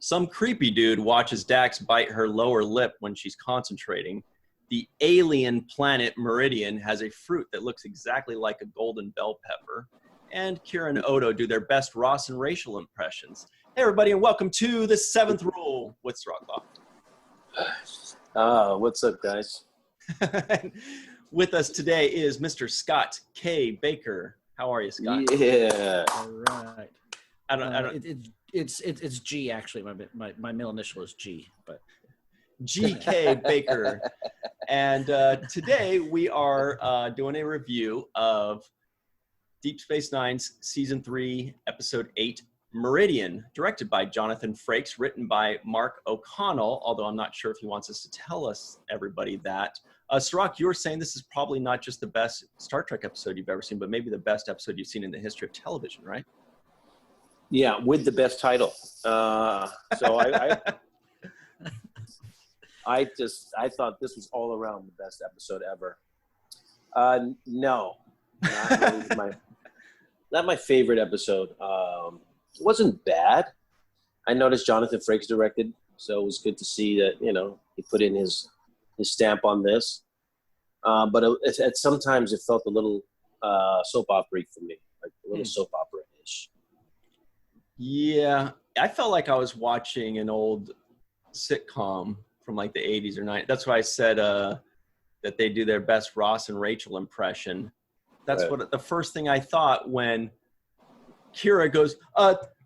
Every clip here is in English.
Some creepy dude watches Dax bite her lower lip when she's concentrating. The alien planet Meridian has a fruit that looks exactly like a golden bell pepper. And Kira and Odo do their best Ross and Rachel impressions. Hey, everybody, and welcome to The Seventh Rule with Cirroc. What's up, guys? With us today is Mr. Scott K. Baker. How are you, Scott? Yeah. All right. I don't. It's G actually. My middle initial is G, but GK Baker. And today we are doing a review of Deep Space Nine's Season 3, Episode 8, Meridian, directed by Jonathan Frakes, written by Mark O'Connell, although I'm not sure if he wants us to tell us, everybody, that. Cirroc, you were saying this is probably not just the best Star Trek episode you've ever seen, but maybe the best episode you've seen in the history of television, right? Yeah, with the best title. I thought this was all around the best episode ever. No, not really not my favorite episode. It wasn't bad. I noticed Jonathan Frakes directed, so it was good to see that, he put in his stamp on this. But sometimes it felt a little soap opera for me, like a little soap opera-ish. Yeah, I felt like I was watching an old sitcom from like the 80s or 90s. That's why I said that they do their best Ross and Rachel impression. That's right. What the first thing I thought when Kira goes,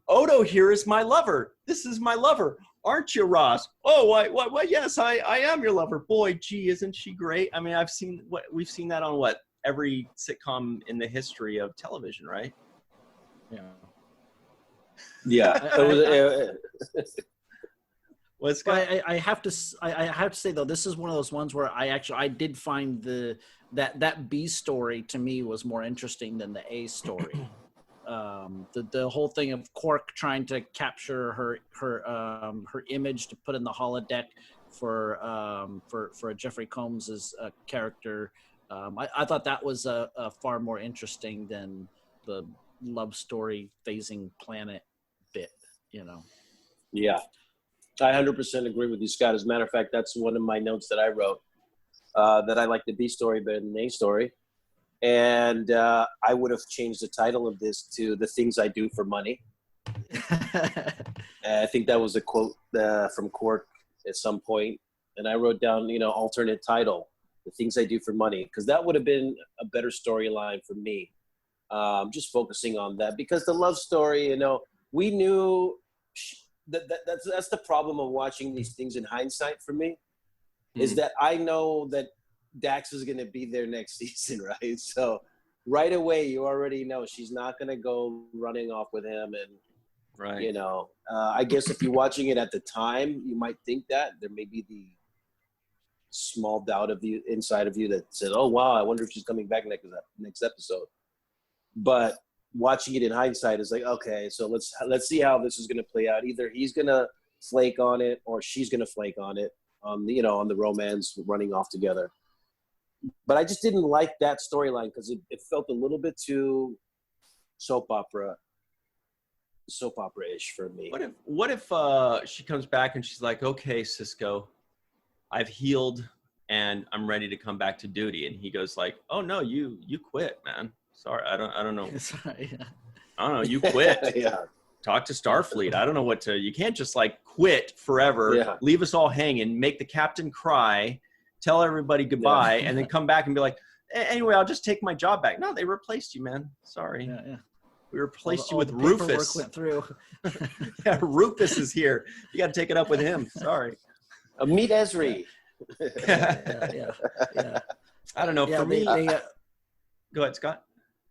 Odo here is my lover. This is my lover. Aren't you, Ross? Oh, why, yes, I am your lover. Boy, gee, isn't she great? I mean, we've seen that on every sitcom in the history of television, right? yeah. Yeah. I have to say though, this is one of those ones where I did find that B story to me was more interesting than the A story. The whole thing of Quark trying to capture her image to put in the holodeck for Jeffrey Combs's character. I thought that was a far more interesting than the love story phasing planet bit, Yeah, I 100% agree with you, Scott. As a matter of fact, that's one of my notes that I wrote, that I like the B story better than the A story. And I would have changed the title of this to The Things I Do for Money. I think that was a quote from Quark at some point. And I wrote down, alternate title, The Things I Do for Money, because that would have been a better storyline for me. Just focusing on that, because the love story, we knew that's the problem of watching these things in hindsight for me, is that I know that Dax is going to be there next season, right? So right away, you already know she's not going to go running off with him. And, right. I guess if you're watching it at the time, you might think that there may be the small doubt of you inside of you that said, oh, wow, I wonder if she's coming back next episode. But watching it in hindsight is like, okay, so let's see how this is going to play out. Either he's going to flake on it or she's going to flake on it, on the romance running off together. But I just didn't like that storyline because it felt a little bit too soap opera-ish for me. What if she comes back and she's like, okay, Sisko, I've healed and I'm ready to come back to duty. And he goes like, oh no, you quit, man. Sorry, I don't know. Sorry, yeah. I don't know. You quit. Yeah. Talk to Starfleet. I don't know you can't just quit forever, leave us all hanging, make the captain cry, tell everybody goodbye, and then come back and be like, anyway, I'll just take my job back. No, they replaced you, man. Sorry. Yeah. We replaced you with Rufus. Went through. Yeah, Rufus is here. You got to take it up with him. Sorry. Meet Esri. Yeah. I don't know. For me, go ahead, Scott.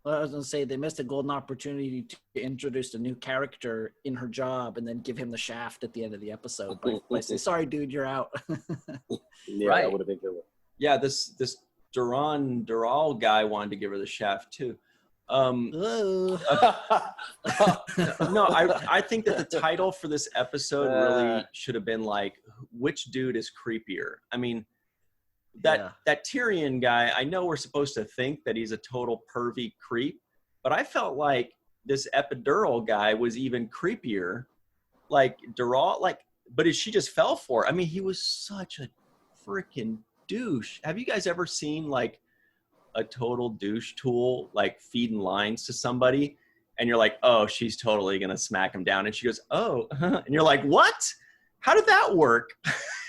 Well, I was going to say they missed a golden opportunity to introduce a new character in her job and then give him the shaft at the end of the episode. By saying, sorry, dude, you're out. Yeah, right. That would have been good. Yeah, this Dural guy wanted to give her the shaft too. No, I think that the title for this episode really should have been like, which dude is creepier? I mean, that Tyrion guy, I know we're supposed to think that he's a total pervy creep, but I felt like this epidural guy was even creepier. like Dural, like, but she just fell for it. I mean, he was such a freaking douche. Have you guys ever seen like a total douche tool, like feeding lines to somebody, and you're like, oh, she's totally gonna smack him down, and she goes, oh, and you're like, what? How did that work?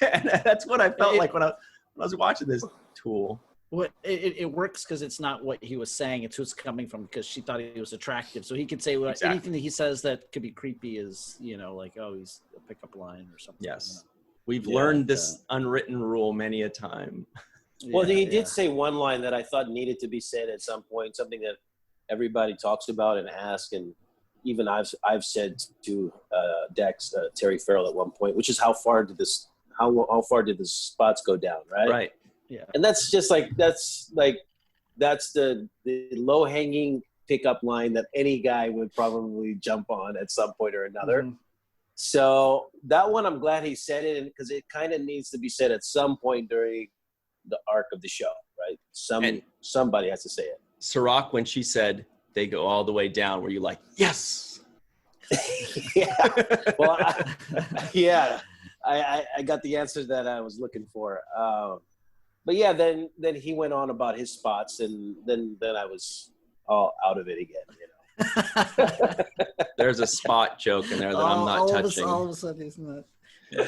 And that's what I felt like when I was watching this tool. Well, it works because it's not what he was saying; it's who's coming from. Because she thought he was attractive, so he could say anything that he says that could be creepy is, like, oh, he's a pickup line or something. Yes, we've learned this unwritten rule many a time. Well, he did say one line that I thought needed to be said at some point, something that everybody talks about and asks, and even I've said to Dex, Terry Farrell at one point, which is how far did the spots go down, right? Right. Yeah. And that's just that's the low hanging pickup line that any guy would probably jump on at some point or another. Mm-hmm. So that one, I'm glad he said it, because it kind of needs to be said at some point during the arc of the show, right? Somebody has to say it. Cirroc, when she said they go all the way down, were you like, yes? Yeah. Well, I got the answer that I was looking for. But yeah, then he went on about his spots, and then I was all out of it again. There's a spot joke in there that I'm not touching. All of a sudden, he's not.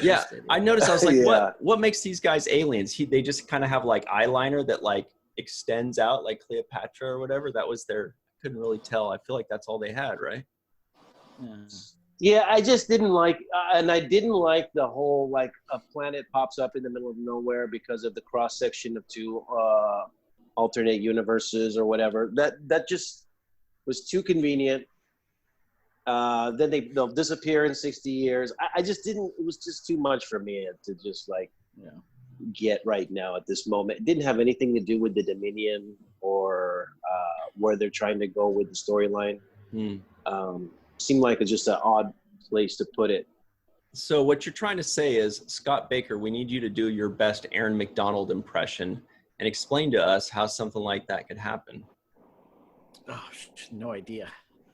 Yeah, I noticed. I was like, what makes these guys aliens? They just kind of have like eyeliner that like extends out, like Cleopatra or whatever. That was couldn't really tell. I feel like that's all they had, right? Yeah, I just didn't like, and I didn't like the whole, like, a planet pops up in the middle of nowhere because of the cross section of two alternate universes or whatever. That just was too convenient. Then they'll disappear in 60 years. I just didn't. It was just too much for me to just get right now at this moment. It didn't have anything to do with the Dominion or where they're trying to go with the storyline. Seemed like it's just an odd place to put it. So what you're trying to say is, Scott Baker, we need you to do your best Aaron McDonald impression and explain to us how something like that could happen. Oh, no idea.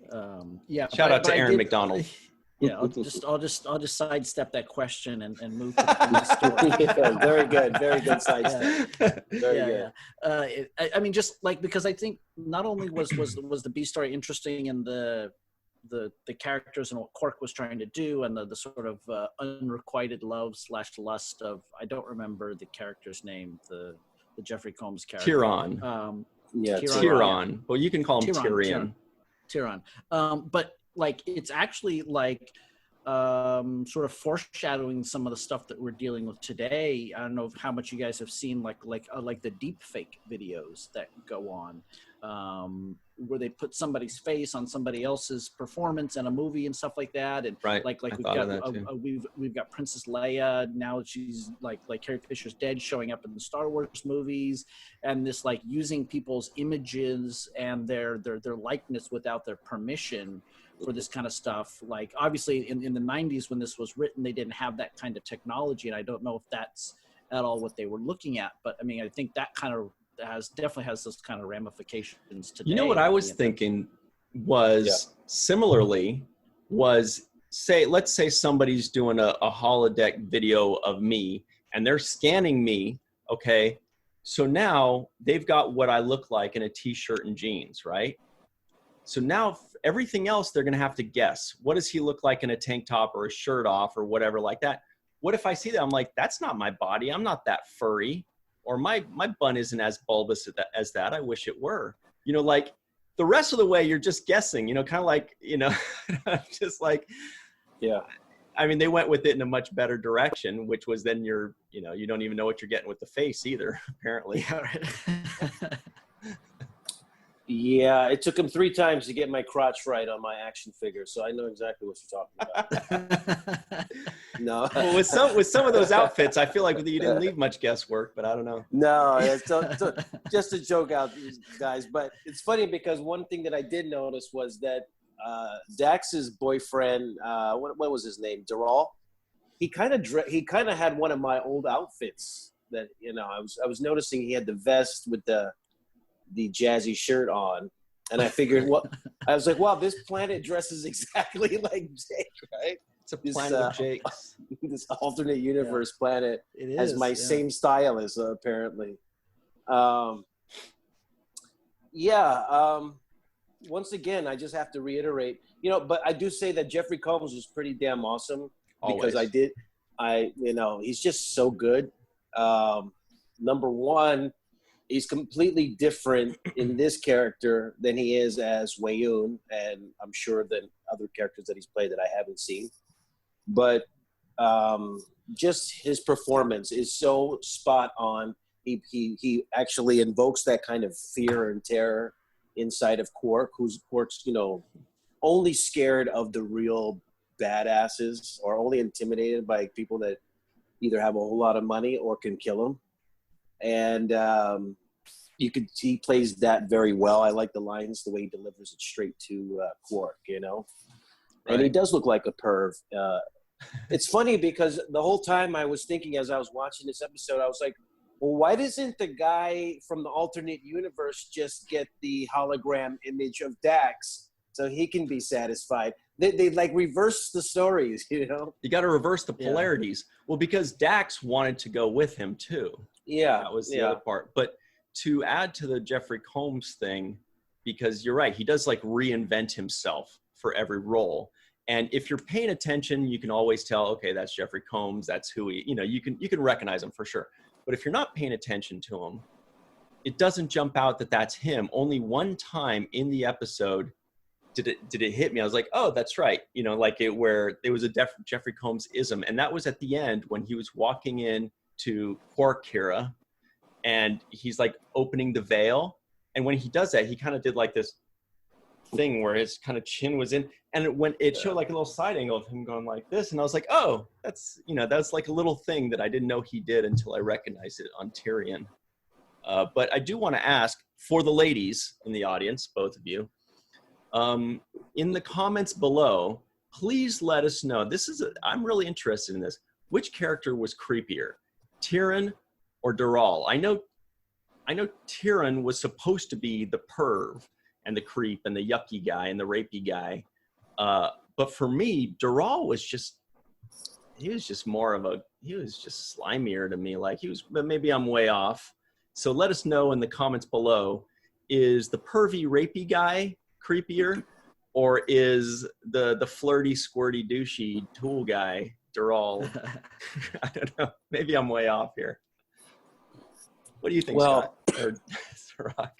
Shout out to Aaron McDonald. Yeah, I'll just sidestep that question and move to the story. Yeah, very good sidestep. Very good. I mean, just like, because I think not only was the B story interesting in the characters and what Cork was trying to do, and the sort of unrequited love / lust of, I don't remember the character's name, the Jeffrey Combs character. Tyrion. Tyrion. Well, you can call him Tyrion. Tyrion. But like, it's actually like sort of foreshadowing some of the stuff that we're dealing with today. I don't know how much you guys have seen like the deep fake videos that go on, where they put somebody's face on somebody else's performance in a movie and stuff like that. And right. like we've got Princess Leia now. She's like Carrie Fisher's dead, showing up in the Star Wars movies, and this like using people's images and their likeness without their permission for this kind of stuff. Like, obviously in the 90s when this was written, they didn't have that kind of technology, and I don't know if that's at all what they were looking at. But I mean, I think that kind of definitely has those kind of ramifications today. You know what I was thinking was similarly was, let's say somebody's doing a holodeck video of me and they're scanning me. Okay. So now they've got what I look like in a t-shirt and jeans, right? So now everything else, they're going to have to guess. What does he look like in a tank top or a shirt off or whatever like that? What if I see that? I'm like, that's not my body. I'm not that furry. Or my bun isn't as bulbous as that. I wish it were. You know, like the rest of the way, you're just guessing, you know, kind of like, you know, just like, yeah. I mean, they went with it in a much better direction, which was then you don't even know what you're getting with the face either, apparently. Yeah, right. Yeah, it took him 3 times to get my crotch right on my action figure, so I know exactly what you're talking about. No, well, with some of those outfits, I feel like you didn't leave much guesswork, but I don't know. No, it's just a joke out, guys. But it's funny because one thing that I did notice was that Dax's boyfriend, what was his name, Dural? He kind of had one of my old outfits that, you know, I was noticing he had the vest with the jazzy shirt on, and I figured, I was like, wow, this planet dresses exactly like Jake, right? It's a planet of Jakes. This alternate universe planet It has is, my same stylist, apparently. Once again, I just have to reiterate, but I do say that Jeffrey Combs was pretty damn awesome because he's just so good. Number one, he's completely different in this character than he is as Wei-Yun, and I'm sure than other characters that he's played that I haven't seen. But just his performance is so spot on. He actually invokes that kind of fear and terror inside of Quark's, only scared of the real badasses or only intimidated by people that either have a whole lot of money or can kill him. And he plays that very well. I like the lines, the way he delivers it straight to Quark, And he does look like a perv. It's funny because the whole time I was thinking as I was watching this episode, I was like, well, why doesn't the guy from the alternate universe just get the hologram image of Dax so he can be satisfied? They like reverse the stories, You got to reverse the polarities. Yeah. Well, because Dax wanted to go with him too. Yeah. That was the other part. But to add to the Jeffrey Combs thing, because you're right, he does like reinvent himself for every role. And if you're paying attention, you can always tell, okay, that's Jeffrey Combs. That's who he, you can recognize him for sure. But if you're not paying attention to him, it doesn't jump out that that's him. Only one time in the episode did it hit me. I was like, oh, that's right. Where it was a Jeffrey Combs ism. And that was at the end when he was walking in to Quark Kira and he's like opening the veil. And when he does that, he kind of did like this thing where his kind of chin was in, and when it showed like a little side angle of him going like this, and I was like, oh, that's that's like a little thing that I didn't know he did until I recognized it on Tyrion. But I do want to ask for the ladies in the audience, both of you, in the comments below, please let us know. I'm really interested in this. Which character was creepier, Tyrion or Dural? I know Tyrion was supposed to be the perv and the creep and the yucky guy and the rapey guy. But for me, Dural was just slimier to me. But maybe I'm way off. So let us know in the comments below, is the pervy rapey guy creepier, or is the flirty, squirty, douchey tool guy Dural? I don't know. Maybe I'm way off here. What do you think, Scott? Or Cirroc?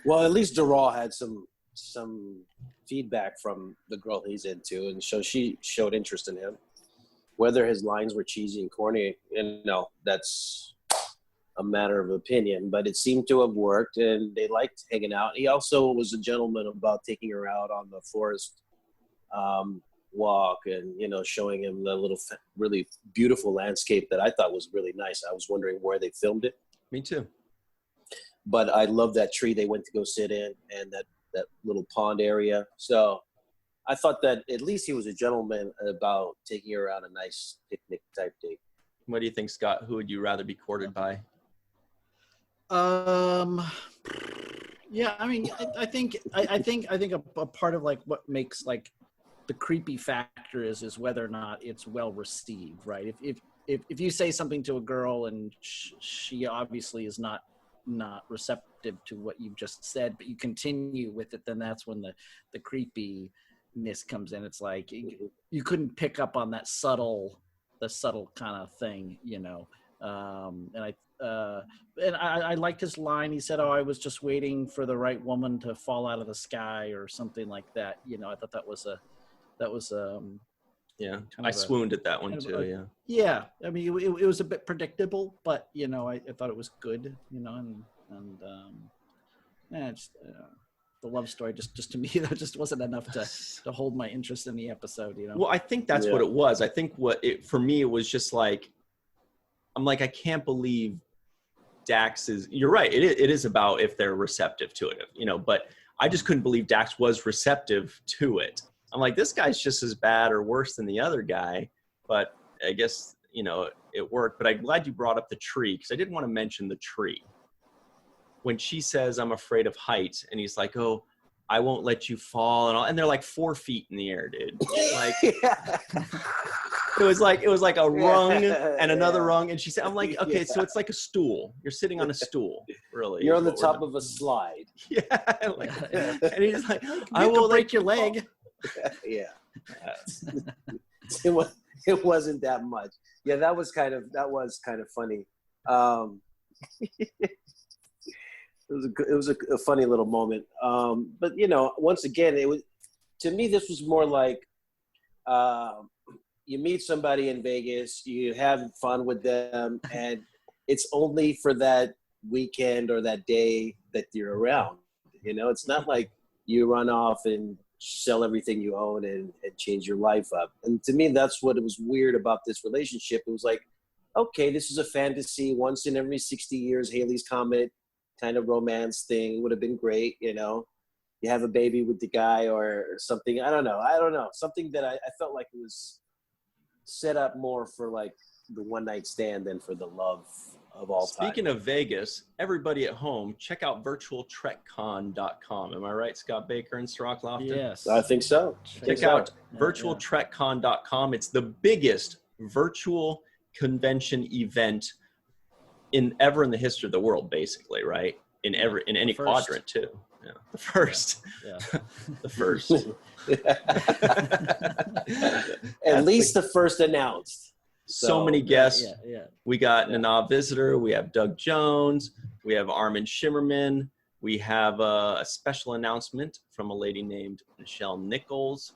Well, at least Dural had some feedback from the girl he's into, and so she showed interest in him. Whether his lines were cheesy and corny, that's a matter of opinion, but it seemed to have worked, and they liked hanging out. He also was a gentleman about taking her out on the forest walk and, showing him the little, really beautiful landscape that I thought was really nice. I was wondering where they filmed it. Me too. But I love that tree they went to go sit in, and that little pond area. So I thought that at least he was a gentleman about taking her out a nice picnic type date. What do you think, Scott? Who would you rather be courted by? Yeah, I mean, I think a part of like what makes like the creepy factor is whether or not it's well received, right? If you say something to a girl and she obviously is not receptive to what you've just said, but you continue with it, then that's when the creepiness comes in. It's like you couldn't pick up on that subtle kind of thing, and I liked his line. He said, "Oh, I was just waiting for the right woman to fall out of the sky," or something like that. I thought that was yeah. I swooned at that one too. Yeah. I mean, it was a bit predictable, but I thought it was good. The love story just to me that just wasn't enough to hold my interest in the episode. Well, I think that's what it was. I think for me it was just like, I'm like, I can't believe Dax is. You're right. It is about if they're receptive to it, But I just couldn't believe Dax was receptive to it. I'm like, this guy's just as bad or worse than the other guy. But I guess it worked. But I'm glad you brought up the tree, because I didn't want to mention the tree. When she says, "I'm afraid of heights," and he's like, "Oh, I won't let you fall, and all, and they're like 4 feet in the air, dude. Like it was like a rung and another rung, and she said, I'm like, okay, so it's like a stool. You're sitting on a stool, really. You're on the top of a slide. Yeah, like, and he's like, I will break your leg. Yeah. It wasn't that much. Yeah, that was kind of funny. It was a funny little moment. But once again, it was, to me, this was more like you meet somebody in Vegas, you have fun with them, and it's only for that weekend or that day that you're around. It's not like you run off and sell everything you own and change your life up. And to me, that's what it was weird about this relationship. It was like, okay, this is a fantasy, once in every 60 years, Halley's Comet kind of romance thing would have been great. You have a baby with the guy or something. I don't know. Something that I felt like it was set up more for like the one night stand than for the love of all time. Speaking of Vegas, everybody at home, check out virtualtrekcon.com. Am I right, Scott Baker and Cirroc Lofton? Yes. I think so. Check out virtualtrekcon.com. It's the biggest virtual convention event ever in the history of the world, basically, right? In any quadrant too. Yeah. The first. Yeah. The first. At least the first announced. So many guests. Yeah. We got Nana Visitor. We have Doug Jones. We have Armin Shimmerman. We have a special announcement from a lady named Michelle Nichols,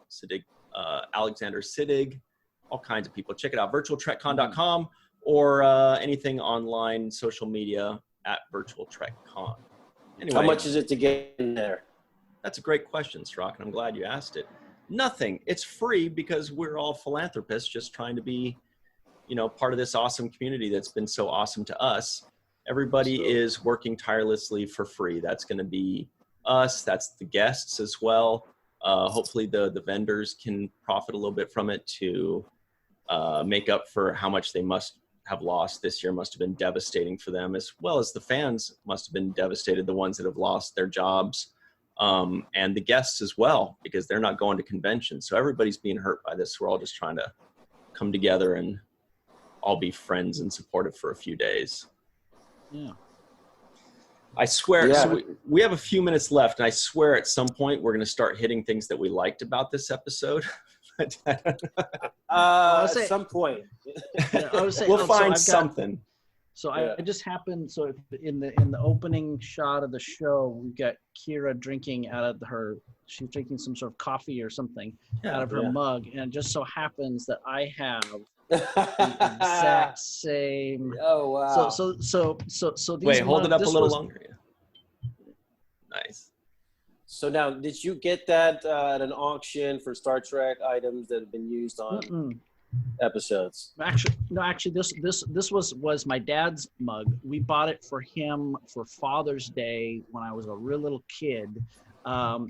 Alexander Siddig, all kinds of people. Check it out, virtualtrekcon.com or anything online, social media at virtualtrekcon. Anyway, how much is it to get in there? That's a great question, Cirroc, and I'm glad you asked it. Nothing. It's free because we're all philanthropists just trying to be part of this awesome community that's been so awesome to us. Everybody is working tirelessly for free. That's going to be us. That's the guests as well. Hopefully the vendors can profit a little bit from it to make up for how much they must have lost this year. Must have been devastating for them, as well as the fans must have been devastated, the ones that have lost their jobs, and the guests as well, because they're not going to conventions. So everybody's being hurt by this. We're all just trying to come together and all be friends and supportive for a few days. Yeah. I swear, so we have a few minutes left, and I swear at some point we're going to start hitting things that we liked about this episode. At some point. We'll find something. I just happened, so in the opening shot of the show, we got Kira drinking out of she's drinking some sort of coffee or something out of her mug, and it just so happens that I have the exact same. Oh wow! So these wait, hold it up a little longer. Yeah. Nice. So now, did you get that at an auction for Star Trek items that have been used on episodes? Actually, this was my dad's mug. We bought it for him for Father's Day when I was a real little kid.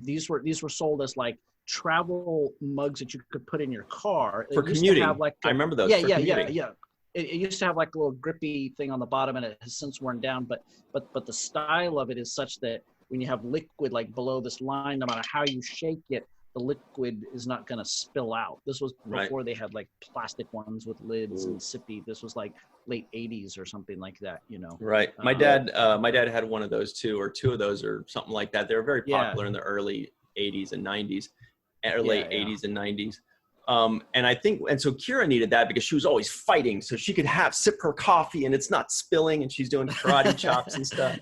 These were sold as like travel mugs that you could put in your car for commuting. I remember those. Yeah. It used to have like a little grippy thing on the bottom, and it has since worn down. But the style of it is such that when you have liquid like below this line, no matter how you shake it, the liquid is not going to spill out. This was before they had like plastic ones with lids and sippy. This was like late 80s or something like that, Right. My dad had one of those too, or two of those or something like that. They were very popular in the early 80s and 90s, or late 80s and 90s. And so Kira needed that because she was always fighting, so she could sip her coffee and it's not spilling, and she's doing karate chops and stuff.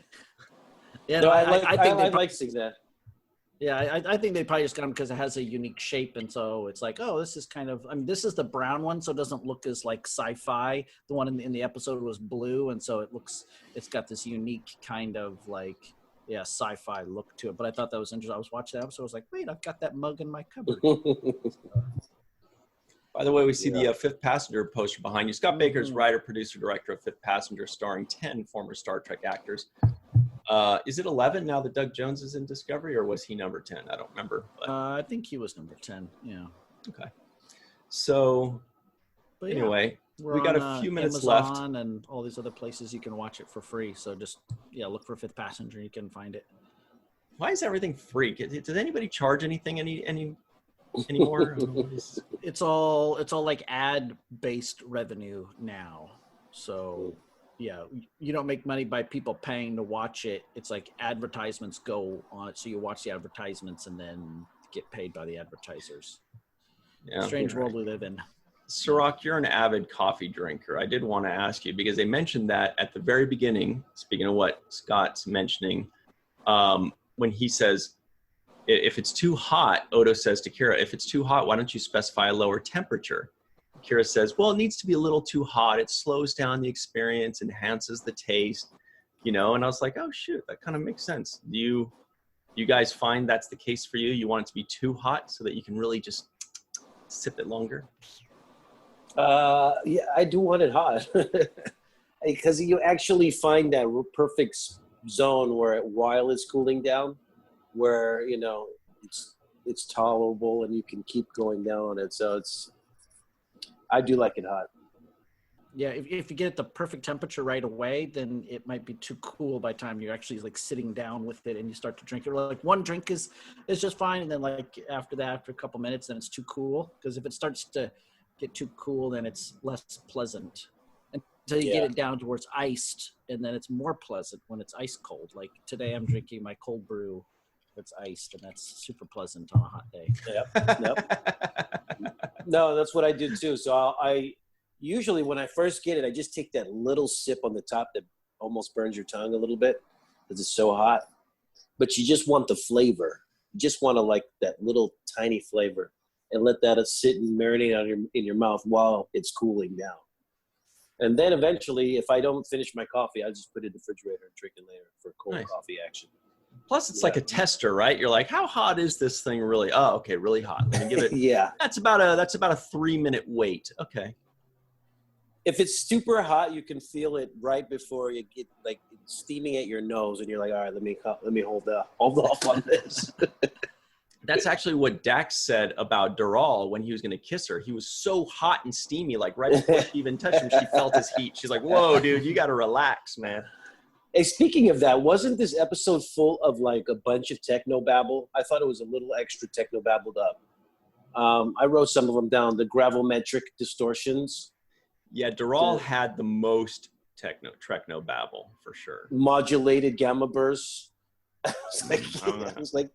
Yeah, no, I like seeing that. Yeah, I think they probably just got them because it has a unique shape, and so it's like, oh, this is kind of. I mean, this is the brown one, so it doesn't look as like sci-fi. The one in the episode was blue, and so it's got this unique kind of like sci-fi look to it. But I thought that was interesting. I was watching that episode, I was like, wait, I've got that mug in my cupboard. By the way, we see the Fifth Passenger poster behind you. Scott Baker is writer, producer, director of Fifth Passenger, starring 10 former Star Trek actors. Is it 11 now that Doug Jones is in Discovery, or was he number 10? I don't remember. But. I think he was number 10. Yeah. Okay. So, anyway, we got a few minutes Amazon left. And all these other places you can watch it for free. So just look for Fifth Passenger. You can find it. Why is everything free? Does anybody charge anything anymore? It's all like ad-based revenue now. So yeah, you don't make money by people paying to watch it. It's like advertisements go on it, so you watch the advertisements and then get paid by the advertisers. Yeah, strange world we live in. Cirroc, you're an avid coffee drinker. I did want to ask you, because they mentioned that at the very beginning, speaking of what Scott's mentioning, when he says, if it's too hot, Odo says to Kira, if it's too hot, why don't you specify a lower temperature? Kira says, well, it needs to be a little too hot. It slows down the experience, enhances the taste, you know? And I was like, oh, shoot, that kind of makes sense. Do you guys find that's the case for you? You want it to be too hot so that you can really just sip it longer? Yeah, I do want it hot. Because you actually find that perfect zone where while it's cooling down, where, you know, it's tolerable and you can keep going down on it. So I do like it hot. Yeah, if you get it the perfect temperature right away, then it might be too cool by the time you're actually like sitting down with it and you start to drink it. Like one drink is just fine, and then like after that, after a couple minutes, then it's too cool. Because if it starts to get too cool, then it's less pleasant until you get it down to where it's iced, and then it's more pleasant when it's ice cold. Like today, I'm drinking my cold brew that's iced, and that's super pleasant on a hot day. Yep. No, that's what I do too. So I usually when I first get it, I just take that little sip on the top that almost burns your tongue a little bit because it's so hot. But you just want the flavor. You just want to like that little tiny flavor, and let that sit and marinate in your mouth while it's cooling down. And then eventually, if I don't finish my coffee, I just put it in the refrigerator and drink it later for cold coffee action. Plus, it's like a tester, right? You're like, how hot is this thing really? Oh, okay, really hot. Let me give it. That's about a 3-minute wait. Okay. If it's super hot, you can feel it right before you get like steaming at your nose, and you're like, all right, let me hold off on this. That's actually what Dax said about Doral when he was going to kiss her. He was so hot and steamy, like right before she even touched him, she felt his heat. She's like, whoa, dude, you got to relax, man. Hey, speaking of that, wasn't this episode full of like a bunch of techno babble? I thought it was a little extra techno babbled up. I wrote some of them down. The gravimetric distortions. Yeah, Doral had the most techno babble for sure. Modulated gamma bursts. I was like,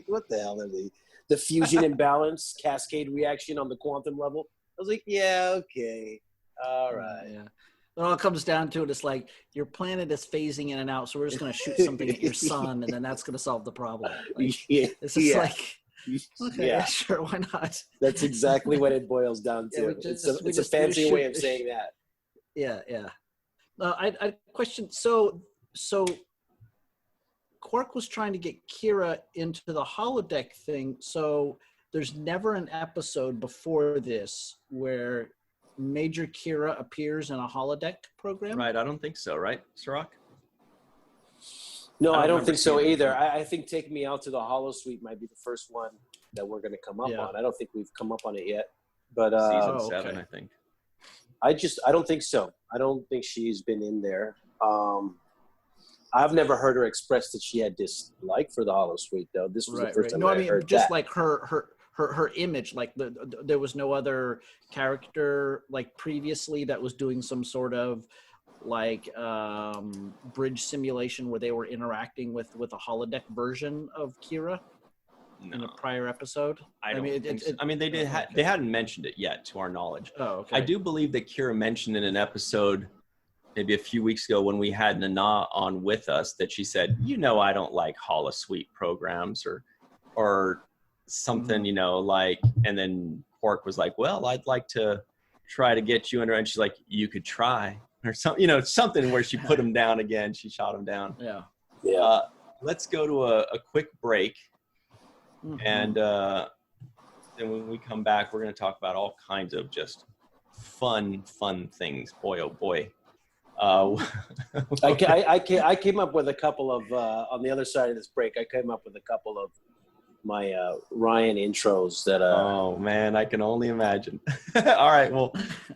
what the hell are they? The fusion imbalance, cascade reaction on the quantum level. I was like, yeah, okay, all right. Yeah. When all it comes down to it, it's like your planet is phasing in and out, so we're just going to shoot something at your sun, and then that's going to solve the problem. Like, it's just like, okay, sure, why not? That's exactly what it boils down to. It's a fancy way of saying that. Yeah. I question. So Quark was trying to get Kira into the holodeck thing. So there's never an episode before this where Major Kira appears in a holodeck program? Right, I don't think so, right, Cirroc? No, I don't think so either. I think Take Me Out to the Holosuite might be the first one that we're going to come up on. I don't think we've come up on it yet. But Season 7, I think. I don't think so. I don't think she's been in there. I've never heard her express that she had dislike for the Holosuite, though. This was the first time I heard just that. Like her image, like there was no other character like previously that was doing some sort of like bridge simulation where they were interacting with a holodeck version of Kira in a prior episode. I mean, they hadn't mentioned it yet, to our knowledge. Oh, okay. I do believe that Kira mentioned in an episode maybe a few weeks ago when we had Nana on with us that she said, I don't like holosuite programs or something, like, and then Quark was like, well, I'd like to try to get you under, and she's like, you could try, or something, something where she put him down again. She shot him down. Yeah. Let's go to a quick break. And then when we come back, we're going to talk about all kinds of just fun things. Boy, oh boy. I came up with a couple of, on the other side of this break, I came up with a couple of my Ryan intros that oh man, I can only imagine. All right,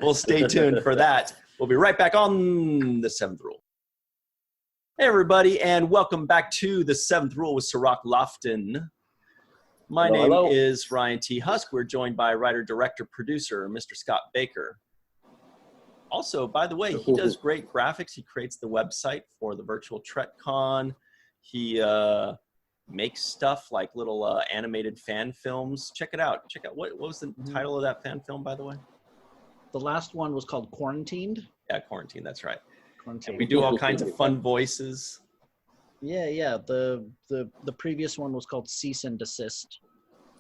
we'll stay tuned for that. We'll be right back on The Seventh Rule. Hey, everybody, and welcome back to The Seventh Rule with Cirroc Lofton. My name is Ryan T. Husk. We're joined by writer, director, producer, Mr. Scott Baker. Also, by the way, he does great graphics. He creates the website for the virtual TrekCon. He makes stuff like little animated fan films. Check it out. Check out what was the title of that fan film, by the way? The last one was called Quarantined. Yeah, Quarantine. That's right. Quarantined. We do all kinds of fun voices. Yeah. The previous one was called Cease and Desist.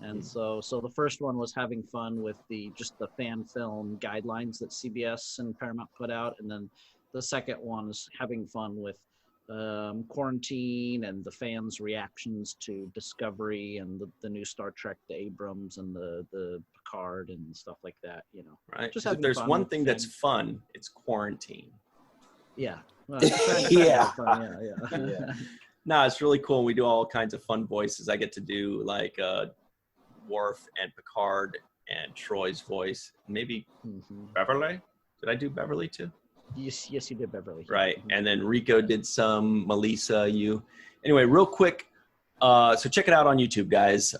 And so the first one was having fun with just the fan film guidelines that CBS and Paramount put out, and then the second one is having fun with Quarantine and the fans' reactions to Discovery and the new Star Trek, the Abrams and the Picard and stuff like that. You know, right? Just if there's one thing that's fun, it's Quarantine. Yeah. Well, Yeah. Yeah. No, it's really cool. We do all kinds of fun voices. I get to do like Worf and Picard and Troy's voice. Maybe Beverly. Did I do Beverly too? Yes, you did Beverly. Right. And then Rico did some, Malissa, you. Anyway, real quick. So check it out on YouTube, guys.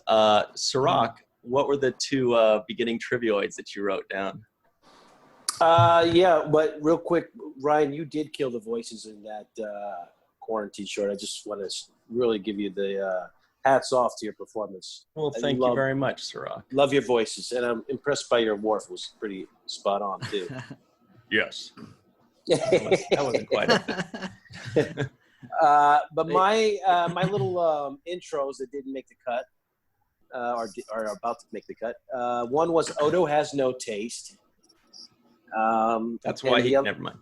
Cirroc, what were the two beginning trivioids that you wrote down? Yeah, but real quick, Ryan, you did kill the voices in that Quarantine short. I just want to really give you the hats off to your performance. Well, thank you very much, Cirroc. Love your voices, and I'm impressed by your Worf. Was pretty spot on too. Yes. That wasn't quite it. But my little intros that didn't make the cut are about to make the cut. One was Odo has no taste. That's why never mind.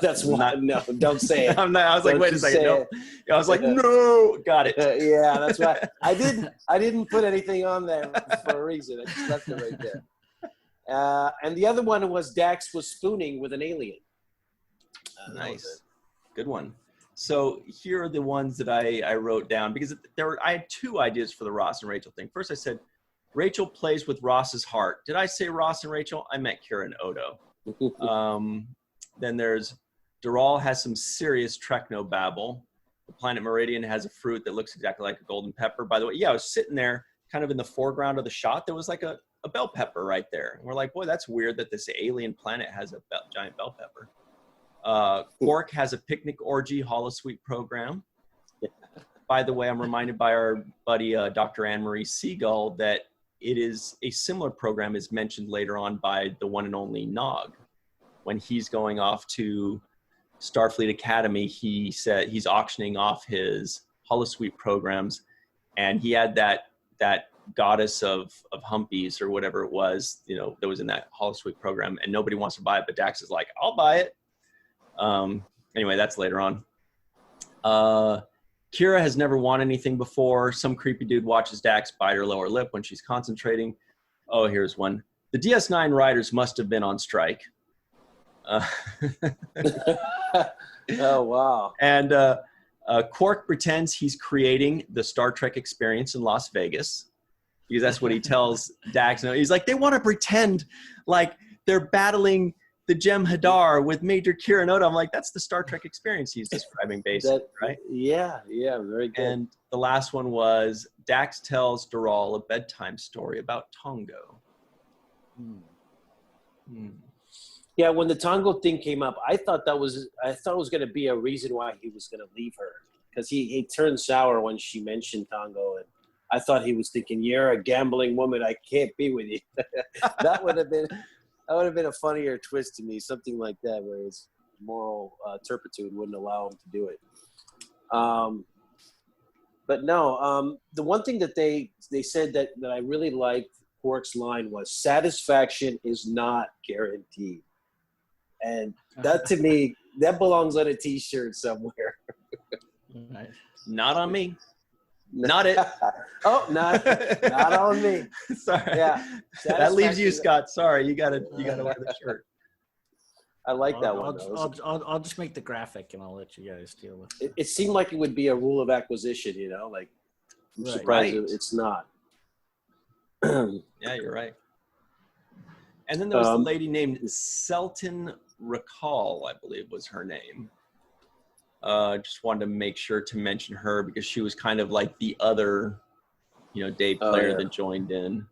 That's why. No, don't say it. I was like, wait a second. No. I was like, no. Got it. Yeah, that's why. I didn't put anything on there for a reason. I just left it right there. And the other one was Dax was spooning with an alien. Nice. Good one. So here are the ones that I wrote down because I had two ideas for the Ross and Rachel thing. First, I said, Rachel plays with Ross's heart. Did I say Ross and Rachel? I meant Kira and Odo. Then there's Dural has some serious Trekno-babble. The planet Meridian has a fruit that looks exactly like a golden pepper. By the way, yeah, I was sitting there kind of in the foreground of the shot. There was like a bell pepper right there. And we're like, boy, that's weird that this alien planet has a giant bell pepper. Quark has a picnic orgy holosuite program. By the way, I'm reminded by our buddy Dr. Marie Segal that it is a similar program is mentioned later on by the one and only Nog. When he's going off to Starfleet Academy, he said he's auctioning off his holosuite programs, and he had that goddess of humpies or whatever it was, that was in that holosuite program, and nobody wants to buy it, but Dax is like, I'll buy it. Anyway, that's later on. Kira has never won anything before. Some creepy dude watches Dax bite her lower lip when she's concentrating. Oh, here's one. The DS9 writers must have been on strike. Oh, wow. And Quark pretends he's creating the Star Trek experience in Las Vegas because that's what he tells Dax. He's like, they want to pretend like they're battling the Jem'Hadar with Major Kira and Odo. I'm like, that's the Star Trek experience he's describing, basically, right? Yeah, very good. And the last one was Dax tells Dural a bedtime story about Tongo. Yeah, when the Tongo thing came up, I thought it was going to be a reason why he was going to leave her, because he turned sour when she mentioned Tongo, and I thought he was thinking, "You're a gambling woman. I can't be with you." That would have been a funnier twist to me, something like that, where his moral turpitude wouldn't allow him to do it. But no, the one thing that they said that I really liked Quark's line was, "Satisfaction is not guaranteed." And that, to me, that belongs on a T-shirt somewhere. Right. Not on me. Not it. Oh, not on me. Sorry. Yeah. That leaves you, Scott. Sorry, you gotta wear the shirt. I like that one. I'll just make the graphic and I'll let you guys deal with it. It seemed like it would be a rule of acquisition, like I'm surprised it's not. Yeah, you're right. And then there was a lady named Selton Recall, I believe was her name. Just wanted to make sure to mention her because she was kind of like the other, day player that joined in.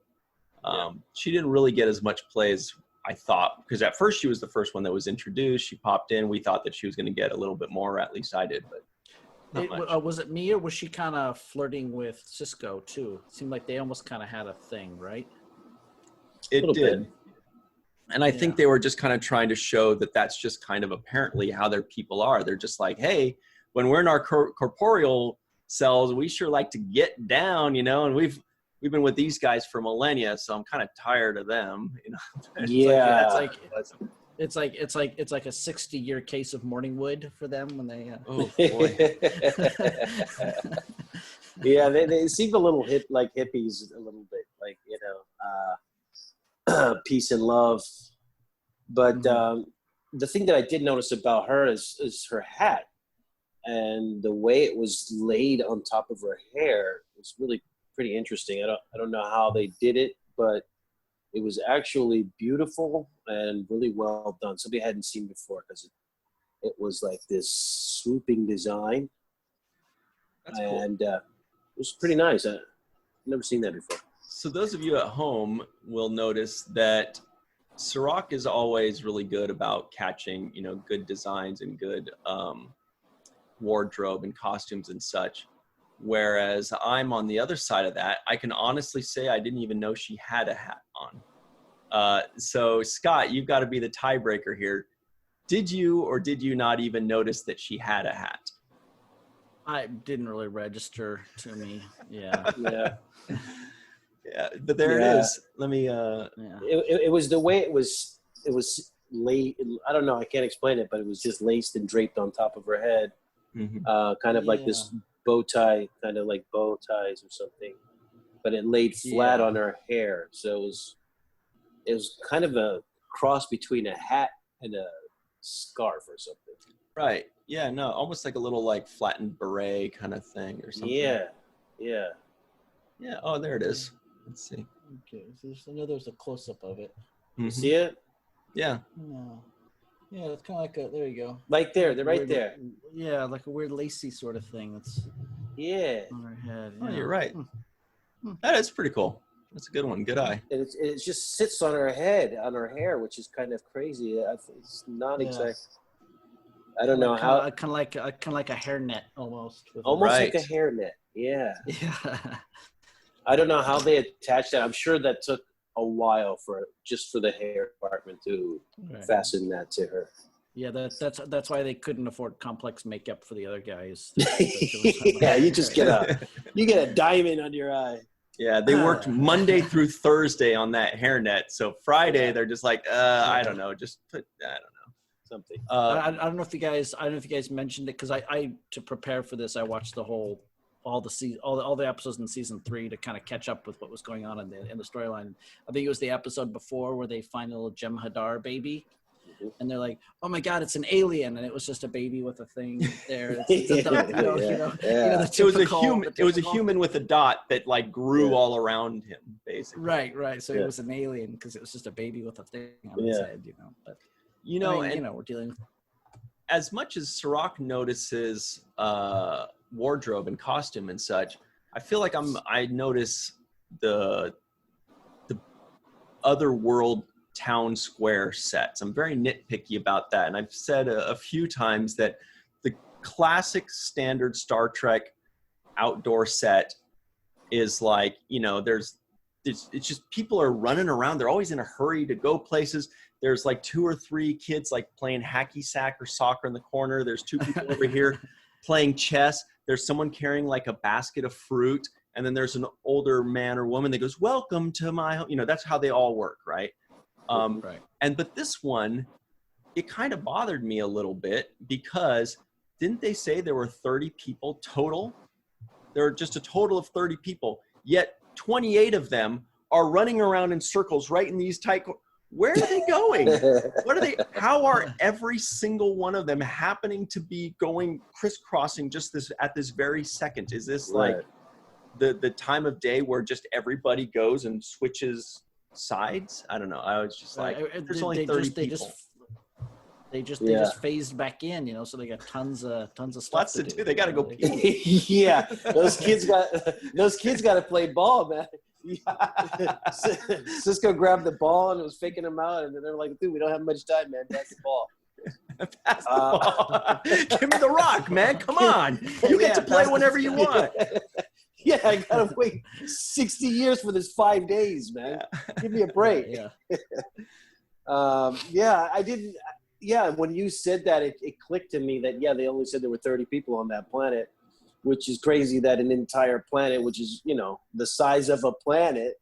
She didn't really get as much play as I thought, because at first she was the first one that was introduced. She popped in. We thought that she was going to get a little bit more, or at least I did, but not much. Was it me, or was she kind of flirting with Sisko too? It seemed like they almost kind of had a thing, right? It did. And I think they were just kind of trying to show that that's just kind of apparently how their people are. They're just like, hey, when we're in our corporeal selves, we sure like to get down, and we've been with these guys for millennia, so I'm kind of tired of them. It's like it's like a 60-year case of Morningwood for them when they. Oh boy. Yeah, they seem a little like hippies, a little bit, like peace and love. But the thing that I did notice about her is her hat, and the way it was laid on top of her hair was really pretty interesting. I don't know how they did it, but it was actually beautiful and really well done. Something I hadn't seen before, because it was like this swooping design. That's cool. And it was pretty nice. I've never seen that before. So those of you at home will notice that Cirroc is always really good about catching, good designs and good wardrobe and costumes and such. Whereas I'm on the other side of that. I can honestly say I didn't even know she had a hat on. So Scott, you've got to be the tiebreaker here. Did you or did you not even notice that she had a hat? I didn't really register to me. Yeah. Yeah. Yeah, but there it is. Let me. It was the way it was laid. I don't know. I can't explain it, but it was just laced and draped on top of her head, kind of like this bow tie, kind of like bow ties or something. But it laid flat on her hair, so it was kind of a cross between a hat and a scarf or something. Right. Yeah. No. Almost like a little like flattened beret kind of thing or something. Yeah. Yeah. Yeah. Oh, there it is. Let's see. Okay, so I know there's a close-up of it. You see it? Yeah. Yeah, it's kind of like there you go. Right there, they're right there. Yeah, like a weird lacy sort of thing. That's on her head. Oh, you're right. That is pretty cool. That's a good one. Good eye. And it just sits on her head, on her hair, which is kind of crazy. It's not exact. I don't know how. Kind of like a hairnet almost. Almost like a hairnet. Yeah. Yeah. I don't know how they attached that. I'm sure that took a while for the hair department to fasten that to her. Yeah, that's why they couldn't afford complex makeup for the other guys. Yeah, you just get a diamond on your eye. Yeah, they worked Monday through Thursday on that hairnet. So Friday they're just like, I don't know, just put something. I don't know if you guys mentioned it, because I to prepare for this I watched all the episodes in season 3 to kind of catch up with what was going on in the storyline. I think it was the episode before where they find a little Jem'Hadar baby, and they're like, "Oh my God, it's an alien!" And it was just a baby with a thing there. It was a human with a dot that like grew all around him, basically. Right. So it was an alien because it was just a baby with a thing on his head, But we're dealing with. As much as Cirroc notices wardrobe and costume and such, I feel like I notice the other world town square sets. I'm very nitpicky about that, and I've said a few times that the classic standard Star Trek outdoor set is like, it's just people are running around. They're always in a hurry to go places. There's like 2 or 3 kids like playing hacky sack or soccer in the corner. There's 2 people over here playing chess. There's someone carrying like a basket of fruit. And then there's an older man or woman that goes, "Welcome to my home." That's how they all work, right? But this one, it kind of bothered me a little bit, because didn't they say there were 30 people total? There are just a total of 30 people, yet 28 of them are running around in circles right in these tight Where are they going? How are every single one of them happening to be going crisscrossing just at this very second? Is this like the time of day where just everybody goes and switches sides? I don't know. I was just like, there's only 30 people. they just phased back in, you know, so they got tons of stuff Lots to do. They got to go pee. Yeah, those kids got to play ball, man. Sisko grabbed the ball and was faking him out, and then they're like, "Dude, we don't have much time, man. Pass the ball." Pass the ball. Give me the rock, man. Come on. You get to play whenever you want. Yeah, I gotta wait 60 years for this 5 days, man. Give me a break. I didn't. Yeah, when you said that, it clicked to me that they only said there were 30 people on that planet, which is crazy that an entire planet, which is, you know, the size of a planet,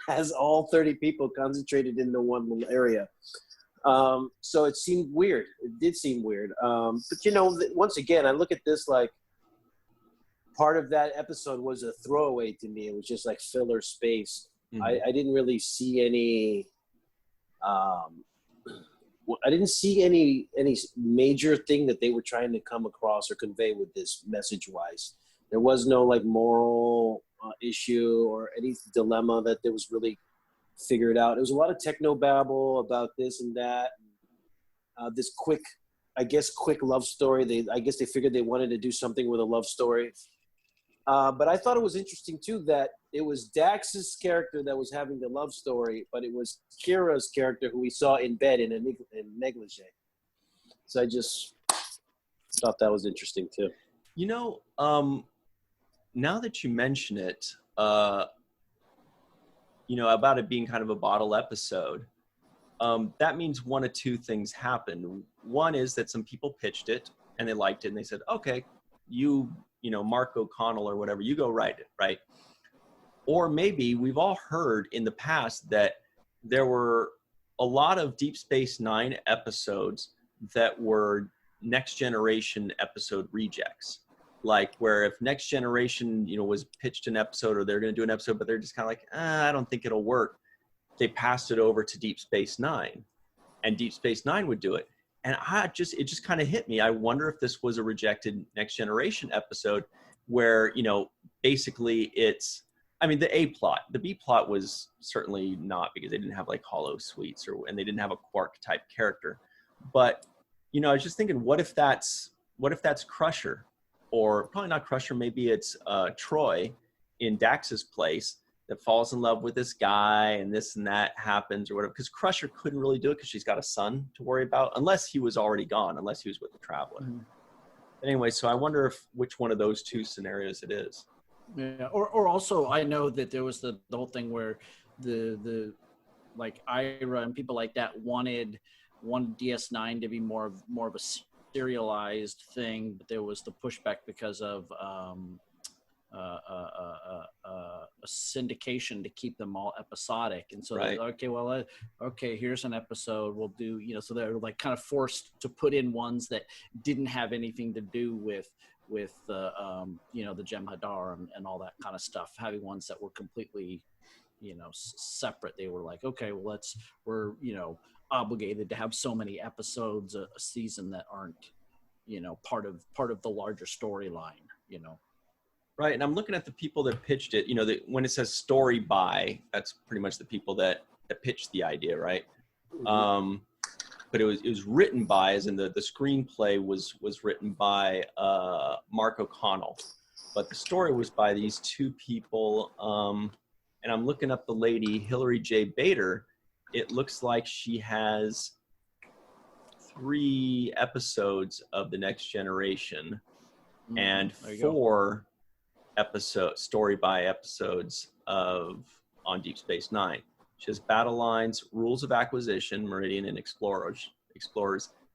has all 30 people concentrated into one little area. So it seemed weird. It did seem weird. But, you know, once again, I look at this like part of that episode was a throwaway to me. It was just like filler space. Mm-hmm. I didn't really see any I didn't see any major thing that they were trying to come across or convey with this message-wise. There was no like moral issue or any dilemma that there was really figured out. It was a lot of technobabble about this and that. This quick love story. I guess they figured they wanted to do something with a love story. But I thought it was interesting too that it was Dax's character that was having the love story, but it was Kira's character who we saw in bed in negligee. So I just thought that was interesting too. You know, now that you mention it, you know, about it being kind of a bottle episode, that means one of two things happened. One is that some people pitched it and they liked it and they said, okay, you know, Mark O'Connell or whatever, you go write it, right? Or maybe we've all heard in the past that there were a lot of Deep Space Nine episodes that were Next Generation episode rejects. Like where if Next Generation, you know, was pitched an episode or they're going to do an episode, but they're just kind of like, I don't think it'll work. They passed it over to Deep Space Nine and Deep Space Nine would do it. And it just kind of hit me. I wonder if this was a rejected Next Generation episode where, you know, basically it's, I mean, the A plot, the B plot was certainly not because they didn't have like hollow suites and they didn't have a Quark type character. But, you know, I was just thinking, what if that's Crusher, or probably not Crusher, maybe it's Troy in Dax's place that falls in love with this guy and this and that happens or whatever. Because Crusher couldn't really do it because she's got a son to worry about, unless he was already gone, unless he was with the Traveler. Mm-hmm. Anyway, so I wonder which one of those two scenarios it is. Yeah, or also I know that there was the whole thing where the like Ira and people like that wanted DS9 to be more of a serialized thing, but there was the pushback because of a syndication to keep them all episodic, and so right. Okay, here's an episode we'll do, you know, so they're like kind of forced to put in ones that didn't have anything to do with the you know, the Jem'Hadar and all that kind of stuff, having ones that were completely, you know, separate. They were like, okay, well we're you know, obligated to have so many episodes a season that aren't, you know, part of the larger storyline, you know. Right, and I'm looking at the people that pitched it. You know, when it says story by, that's pretty much the people that pitched the idea, right? Mm-hmm. But it was written by, as in the screenplay was written by Mark O'Connell, but the story was by these two people. And I'm looking up the lady, Hilary J. Bader. It looks like she has 3 episodes of The Next Generation and 4 story by episodes on Deep Space Nine. She has Battle Lines, Rules of Acquisition, Meridian, and Explorers,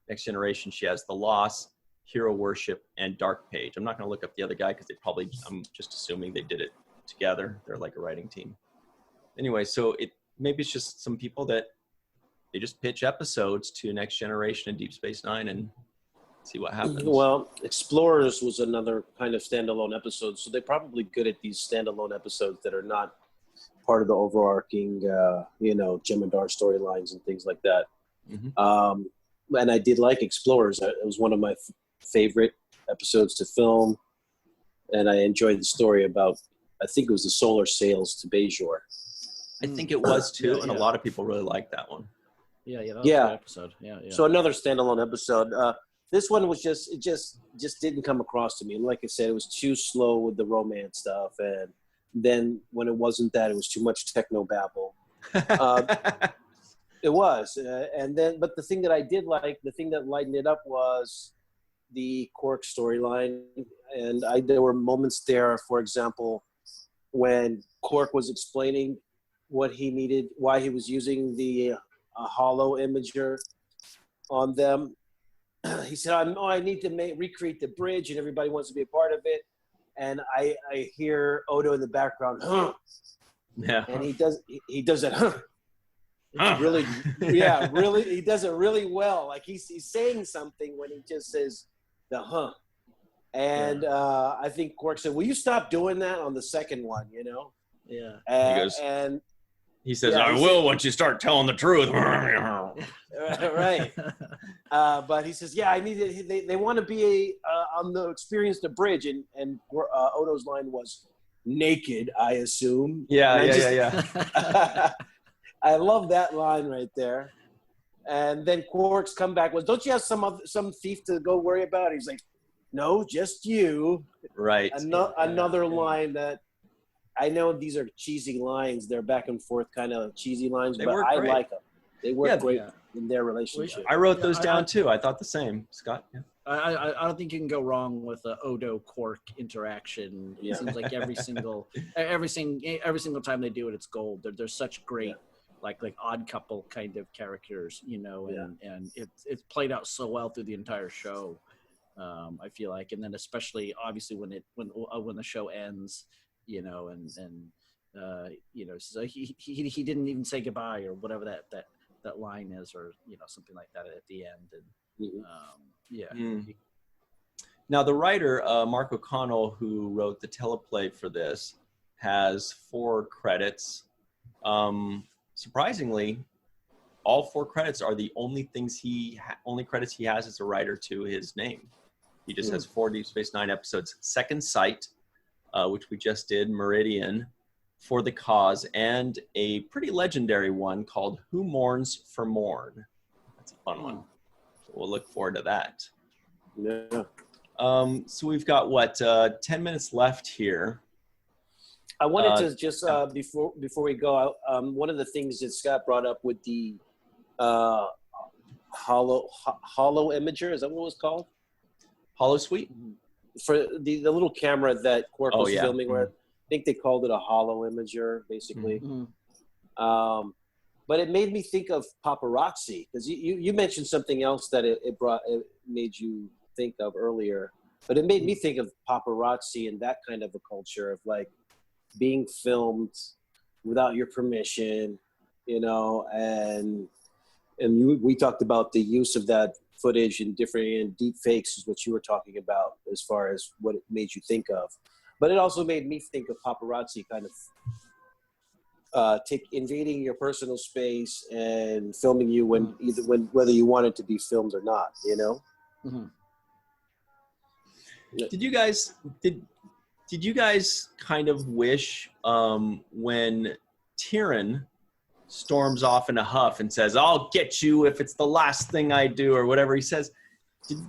Next Generation. She has The Loss, Hero Worship, and Dark Page. I'm not going to look up the other guy because I'm just assuming they did it together. They're like a writing team. Anyway, so maybe it's just some people that they just pitch episodes to Next Generation and Deep Space Nine and see what happens. Well, Explorers was another kind of standalone episode, so they're probably good at these standalone episodes that are not part of the overarching, you know, Jem'Hadar storylines and things like that. Mm-hmm. And I did like Explorers. It was one of my favorite episodes to film, and I enjoyed the story about, I think it was the solar sails to Bajor. I think it was too, and a lot of people really liked that one. Yeah, that was a good episode. Yeah. So another standalone episode. This one was just didn't come across to me. Like I said, it was too slow with the romance stuff, and then when it wasn't that, it was too much techno babble. It was, but the thing that I did like, the thing that lightened it up was the Koch storyline, and there were moments there, for example, when Koch was explaining what he needed, why he was using the hollow imager on them. He said, I need to recreate the bridge, and everybody wants to be a part of it. And I hear Odo in the background, huh? Yeah. And he does it, huh? Really, yeah, really, he does it really well. Like he's saying something when he just says the huh. And I think Koch said, "Will you stop doing that on the second one?" You know? Yeah. He says, "I will once you start telling the truth." Right. But he says, "Yeah, I need it." They want to be on the experience the bridge, and Odo's line was naked, I assume. Yeah. I love that line right there. And then Koch's comeback was, "Don't you have some thief to go worry about?" He's like, "No, just you." Right. Another line that I know these are cheesy lines. They're back and forth kind of cheesy lines, but I like them. They work great in their relationship. I wrote those down too. I thought the same. Scott? Yeah. I don't think you can go wrong with the Odo Koch interaction. It seems like every single time they do it, it's gold. They're such great like odd couple kind of characters, you know, and it's played out so well through the entire show. I feel like, and then especially obviously when the show ends, you know, and you know, so he didn't even say goodbye or whatever that line is, or you know, something like that at the end. And Now the writer Mark O'Connell, who wrote the teleplay for this, has 4 credits. Surprisingly, all 4 credits are the only things only credits he has as a writer to his name. He just has 4 Deep Space Nine episodes: Second Sight, which we just did, Meridian, For the Cause, and a pretty legendary one called Who Mourns for Morn. That's a fun one. So we'll look forward to that. Yeah. So we've got 10 minutes left here. I wanted to just before we go, one of the things that Scott brought up with the hollow imager, is that what it was called? Hollow Suite? For the little camera that Koch was filming with. I think they called it a hollow imager, basically. But it made me think of paparazzi, because you mentioned something else that it made you think of earlier. But it made me think of paparazzi and that kind of a culture of like being filmed without your permission, you know, and we talked about the use of that footage in different deep fakes is what you were talking about as far as what it made you think of. But it also made me think of paparazzi kind of invading your personal space and filming you whether you wanted to be filmed or not, you know? Did you guys kind of wish when Tyrion storms off in a huff and says, "I'll get you if it's the last thing I do," or whatever he says,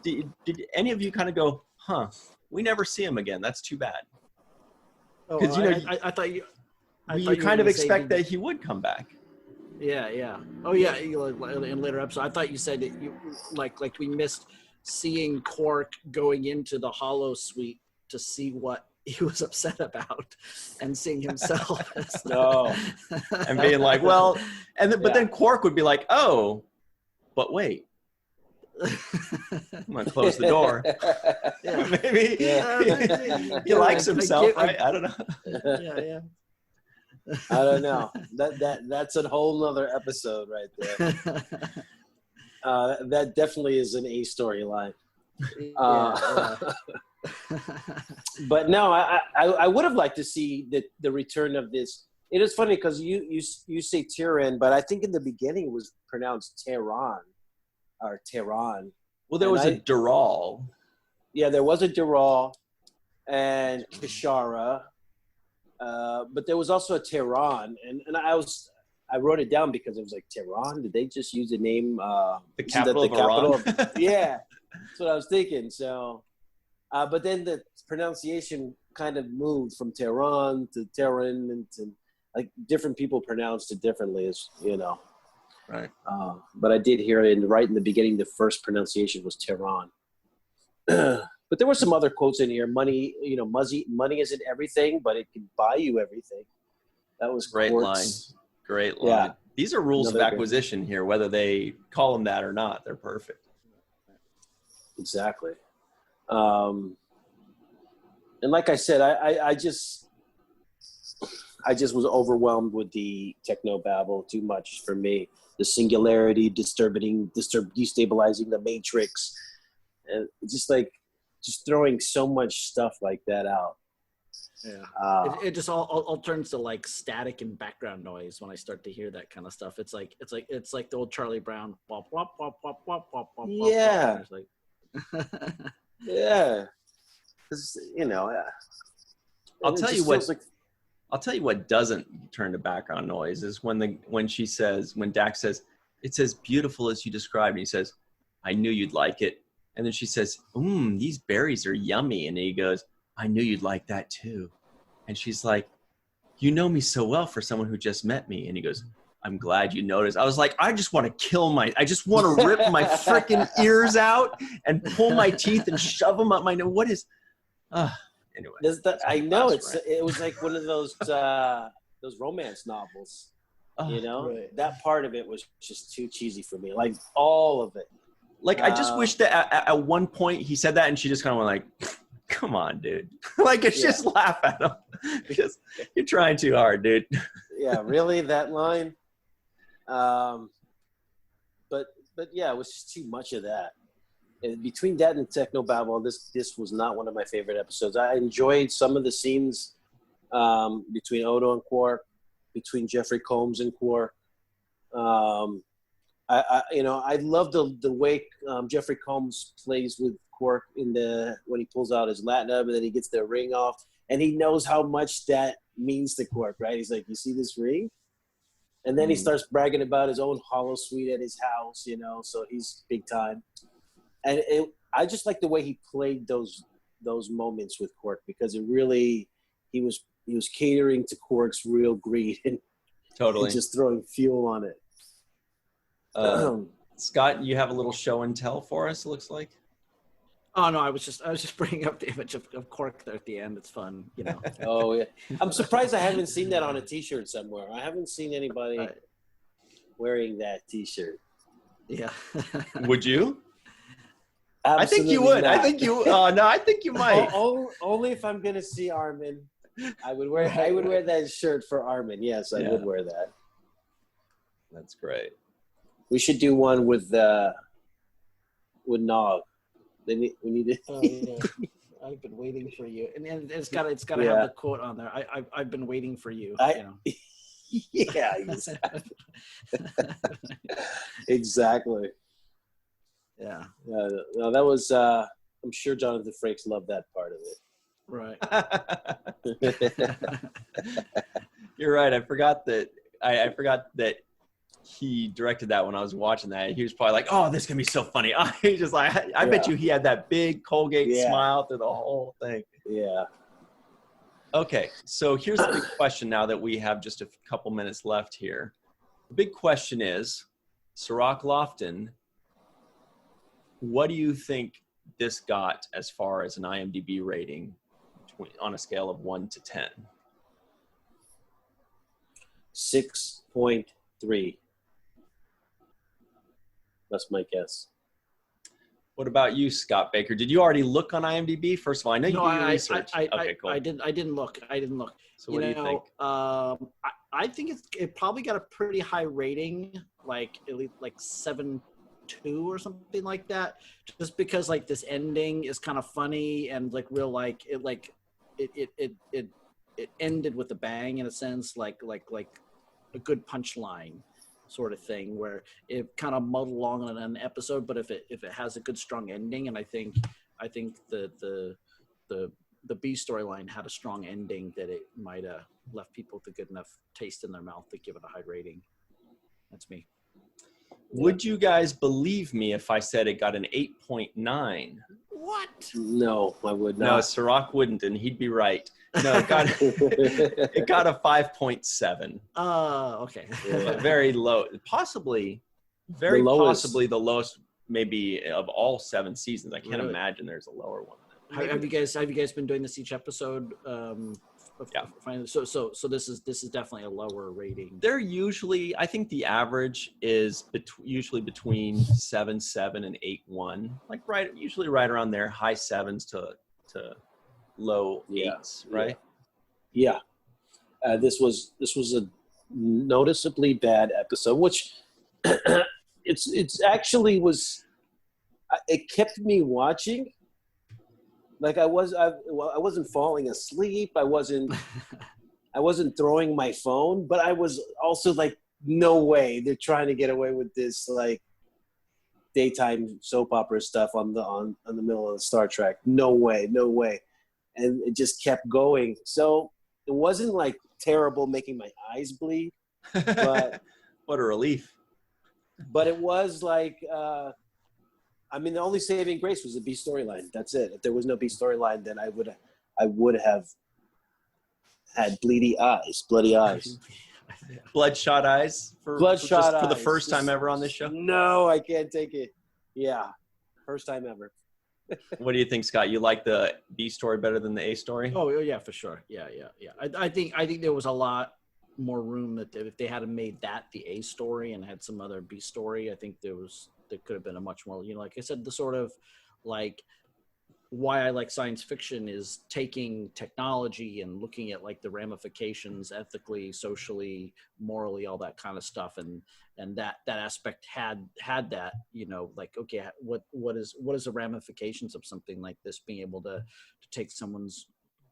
did any of you kind of go, "Huh, we never see him again. That's too bad"? Because I thought you kind of expect that he would come back. Yeah. Oh yeah, in later episode. I thought you said that you like we missed seeing Koch going into the Hollow Suite to see what he was upset about, and seeing himself and being like, well, but then Koch would be like, "Oh, but wait, I'm gonna close the door." Maybe he likes himself, right? I don't know. I don't know. That's a whole nother episode right there. That definitely is an A storyline. But no, I would have liked to see the return of this. It is funny because you say Tyrion, but I think in the beginning it was pronounced Tehran or Tehran. Well, there was a Dural. Yeah, there was a Dural and Kishara, but there was also a Tehran, and I wrote it down because it was like Tehran. Did they just use the name? The capital of Iran? Yeah, that's what I was thinking. So, but then the pronunciation kind of moved from Tehran to Tehran, and to, like, different people pronounced it differently, as you know. Right. But I did hear it right in the beginning. The first pronunciation was Tehran. But there were some other quotes in here. Money, money isn't everything, but it can buy you everything. That was great line. Great line. Yeah. These are rules of acquisition here, whether they call them that or not. They're perfect. Exactly. And like I said, I just was overwhelmed with the technobabble. Too much for me. The singularity, destabilizing the matrix, and just throwing so much stuff like that out. Yeah, it just all turns to like static and background noise when I start to hear that kind of stuff. It's like the old Charlie Brown. Wop, wop, wop, wop, wop, wop, wop, yeah. Wop. Like, yeah. I'll tell you what doesn't turn to background noise is when Dax says, "It's as beautiful as you described," and he says, "I knew you'd like it," and then she says, "These berries are yummy," and he goes, "I knew you'd like that too," and she's like, "You know me so well for someone who just met me," and he goes, "I'm glad you noticed." I was like, I just want to I just want to rip my freaking ears out and pull my teeth and shove them up my nose. What is? Anyway, I know it was like one of those romance novels. Right. That part of it was just too cheesy for me. Like all of it. Like I just wish that at one point he said that and she just kind of went like, "Come on, dude!" Like it's just laugh at him because you're trying too hard, dude. Yeah, really, that line. But yeah, it was just too much of that. And between that and Technobabble, this was not one of my favorite episodes. I enjoyed some of the scenes between Odo and Quark, between Jeffrey Combs and Quark. I love the way Jeffrey Combs plays with Quark when he pulls out his latinum and then he gets the ring off, and he knows how much that means to Quark, right? He's like, "You see this ring?" And then he starts bragging about his own holosuite at his house, so he's big time. And I just like the way he played those moments with Quark, because it really he was catering to Quark's real greed and totally just throwing fuel on it. Scott, you have a little show and tell for us, it looks like. Oh no, I was just bringing up the image of Quark there at the end. It's fun, Oh yeah, I'm surprised I haven't seen that on a T-shirt somewhere. I haven't seen anybody wearing that T-shirt. Yeah. Would you? Absolutely I think you would. Not. I think you. No, I think you might. Only if I'm gonna see Armin. I would wear that shirt for Armin. Yes, I would wear that. That's great. We should do one with Nog. We need to. Oh, yeah. I've been waiting for you, and it's got to have the quote on there. I've been waiting for you. Yeah, exactly. Yeah. No, that was. I'm sure Jonathan Frakes loved that part of it. Right. You're right. I forgot that. I forgot that he directed that when I was watching that. He was probably like, "Oh, this is gonna be so funny." He's just like, I bet you he had that big Colgate smile through the whole thing. Yeah. Okay, so here's the big question now that we have just a couple minutes left here. The big question is, Cirroc Lofton, what do you think this got as far as an IMDb rating on a scale of 1 to 10? 6.3. That's my guess. What about you, Scott Baker? Did you already look on IMDb? First of all, I know you do your research. Okay, cool. I didn't look. So what do you think? I think it probably got a pretty high rating, like at least like 7.2 or something like that. Just because like this ending is kind of funny and like real it ended with a bang in a sense, like a good punchline sort of thing, where it kind of muddled along in an episode, but if it has a good strong ending, and I think the B storyline had a strong ending that it might have left people with a good enough taste in their mouth to give it a high rating. That's me. Would you guys believe me if I said it got an 8.9? What? No, I would No, not. Cirroc wouldn't, and he'd be right. No, it got it got a 5.7. Okay. But very low, possibly the lowest maybe of all 7 seasons. I can't imagine there's a lower one. Have you guys been doing this each episode? Yeah. So this is definitely a lower rating. They're usually, I think the average is usually between 7.7 and 8.1, like usually right around there, high 7s to low 8s, right? Yeah. This was a noticeably bad episode, which it's actually was. It kept me watching. Like I wasn't falling asleep. I wasn't throwing my phone, but I was also like, no way they're trying to get away with this like daytime soap opera stuff on the middle of the Star Trek. No way. And it just kept going. So it wasn't like terrible, making my eyes bleed, but what a relief. But it was like. I mean, the only saving grace was the B storyline. That's it. If there was no B storyline, then I would have had bloody eyes. Bloodshot eyes for the first time ever on this show. No, I can't take it. Yeah, first time ever. What do you think, Scott? You like the B story better than the A story? Oh yeah, for sure. Yeah. I think there was a lot more room that if they had made that the A story and had some other B story, I think there could have been a much more, like I said, the sort of like why I like science fiction is taking technology and looking at like the ramifications ethically, socially, morally, all that kind of stuff. And that aspect had that, like, okay, what is the ramifications of something like this, being able to take someone's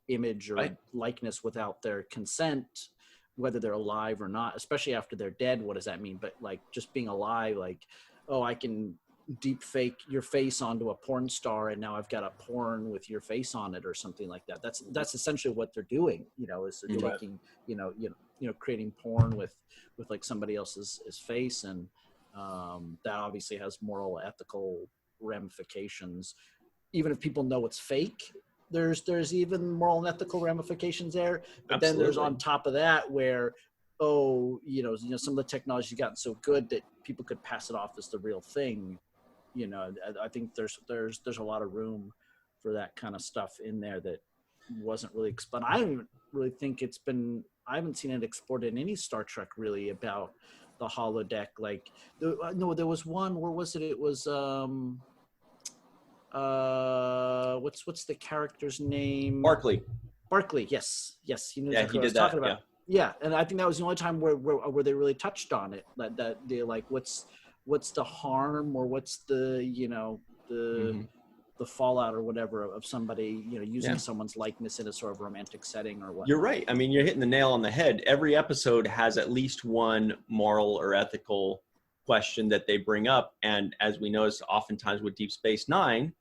image or likeness without their consent, whether they're alive or not, especially after they're dead. What does that mean? But like just being alive, like, oh, I can deep fake your face onto a porn star and now I've got a porn with your face on it or something like that. That's essentially what they're doing, is they're taking, creating porn with like somebody else's face. And that obviously has moral, ethical ramifications. Even if people know it's fake, there's even moral and ethical ramifications there. But Absolutely. Then there's on top of that where, some of the technology's gotten so good that people could pass it off as the real thing. I think there's a lot of room for that kind of stuff in there that wasn't really explored. I don't really think I haven't seen it explored in any Star Trek really about the holodeck. Like, there was one, where was it? It was, what's the character's name? Barclay. Yes. He knows exactly what I was talking about. Yeah, and I think that was the only time where they really touched on it. That they like, what's the harm, or what's the the fallout or whatever of somebody using someone's likeness in a sort of romantic setting or what. You're right. I mean, you're hitting the nail on the head. Every episode has at least one moral or ethical question that they bring up, and as we notice, oftentimes with Deep Space Nine,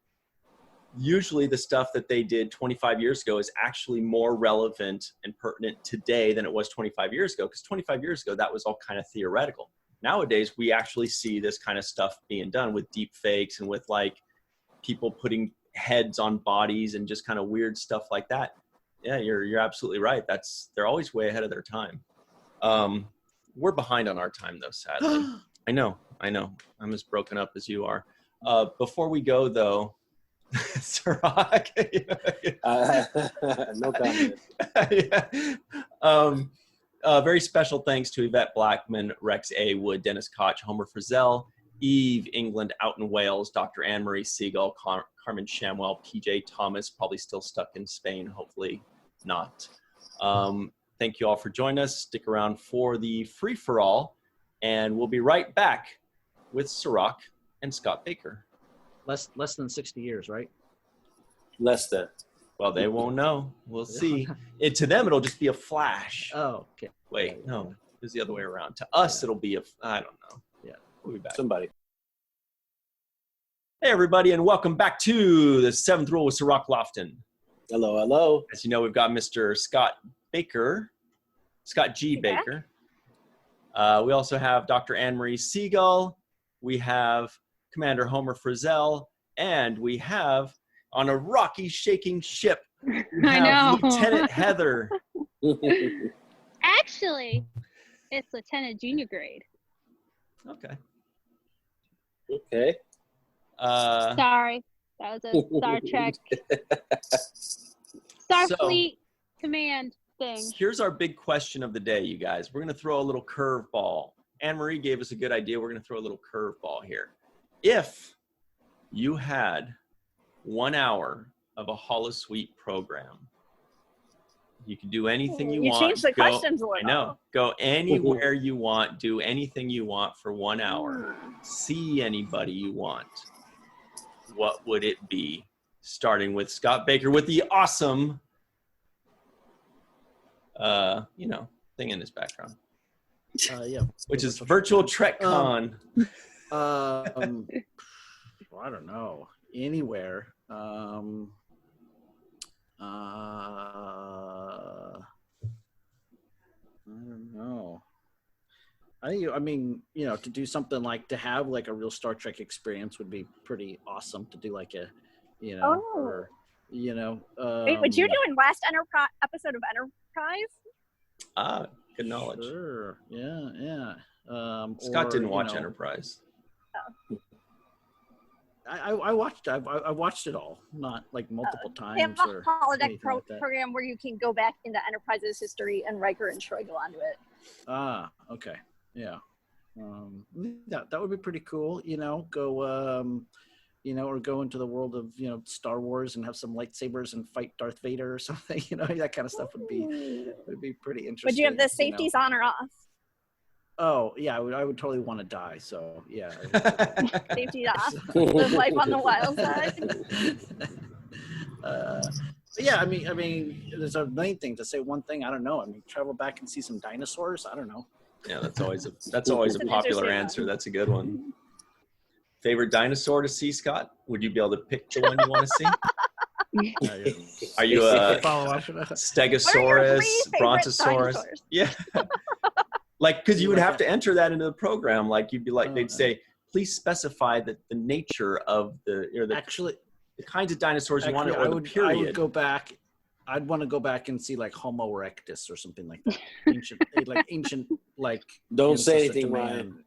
usually the stuff that they did 25 years ago is actually more relevant and pertinent today than it was 25 years ago, because 25 years ago, that was all kind of theoretical. Nowadays, we actually see this kind of stuff being done with deep fakes and with like people putting heads on bodies and just kind of weird stuff like that. Yeah, you're absolutely right. They're always way ahead of their time. We're behind on our time though, sadly. I know. I'm as broken up as you are. Before we go though, Cirroc. No comment. Very special thanks to Yvette Blackmon, Rex A. Wood, Dennis Koch, Homer Frizzell, Eve England out in Wales, Dr. Marie Segal, Carmen Shamwell, PJ Tomas, probably still stuck in Spain, hopefully not. Thank you all for joining us. Stick around for the free-for-all, and we'll be right back with Cirroc and Scott Baker. Less than 60 years, right? Less than. Well, they won't know. We'll see. To them, it'll just be a flash. Oh, okay. Wait, no. It's the other way around. To us, it'll be I don't know. Yeah. We'll be back. Somebody. Hey, everybody, and welcome back to the Seventh Rule with Cirroc Lofton. Hello. As you know, we've got Mr. Scott Baker, Scott G. Baker. We also have Dr. Marie Segal. We have Commander Homer Frizzell. And we have, on a rocky, shaking ship, we have Lieutenant Heather. Actually, it's Lieutenant Junior grade. Okay. Okay. Sorry, that was a Star Trek, Starfleet command thing. Here's our big question of the day, you guys. We're going to throw a little curveball. Anne-Marie gave us a good idea. We're going to throw a little curveball here. If you had 1 hour of a holosuite program, you can do anything you want. You changed the questions a little. I know. Go anywhere you want. Do anything you want for 1 hour. See anybody you want. What would it be? Starting with Scott Baker with the awesome, thing in his background. Yeah. Which is Virtual TrekCon. I don't know. Anywhere. I don't know. I mean, to do something like to have like a real Star Trek experience would be pretty awesome. To do like a, Wait, would you do in last episode of Enterprise? Good knowledge. Sure. Yeah. Scott didn't watch Enterprise. Oh. I watched. I watched it all, not like multiple times. They have a holodeck like program where you can go back into Enterprise's history, and Riker and Troy go onto it. Okay, yeah. That would be pretty cool. Go or go into the world of Star Wars and have some lightsabers and fight Darth Vader or something. That kind of stuff would be pretty interesting. Would you have the safeties on or off? Oh yeah, I would totally want to die. So yeah. Safety off. Live life on the wild side. Yeah, I mean, there's a million things. To say one thing, I don't know. I mean, travel back and see some dinosaurs. I don't know. Yeah, that's always a popular answer. That's a good one. Favorite dinosaur to see, Scott? Would you be able to pick the one you want to see? Are you a Stegosaurus, Brontosaurus? Yeah. Like, because you would have to enter that into the program. Like, you'd be like, they'd say, please specify the nature of the kinds of dinosaurs you want, or the period. I would go back. I'd want to go back and see like Homo erectus or something like that. Ancient. Don't say anything, Ryan.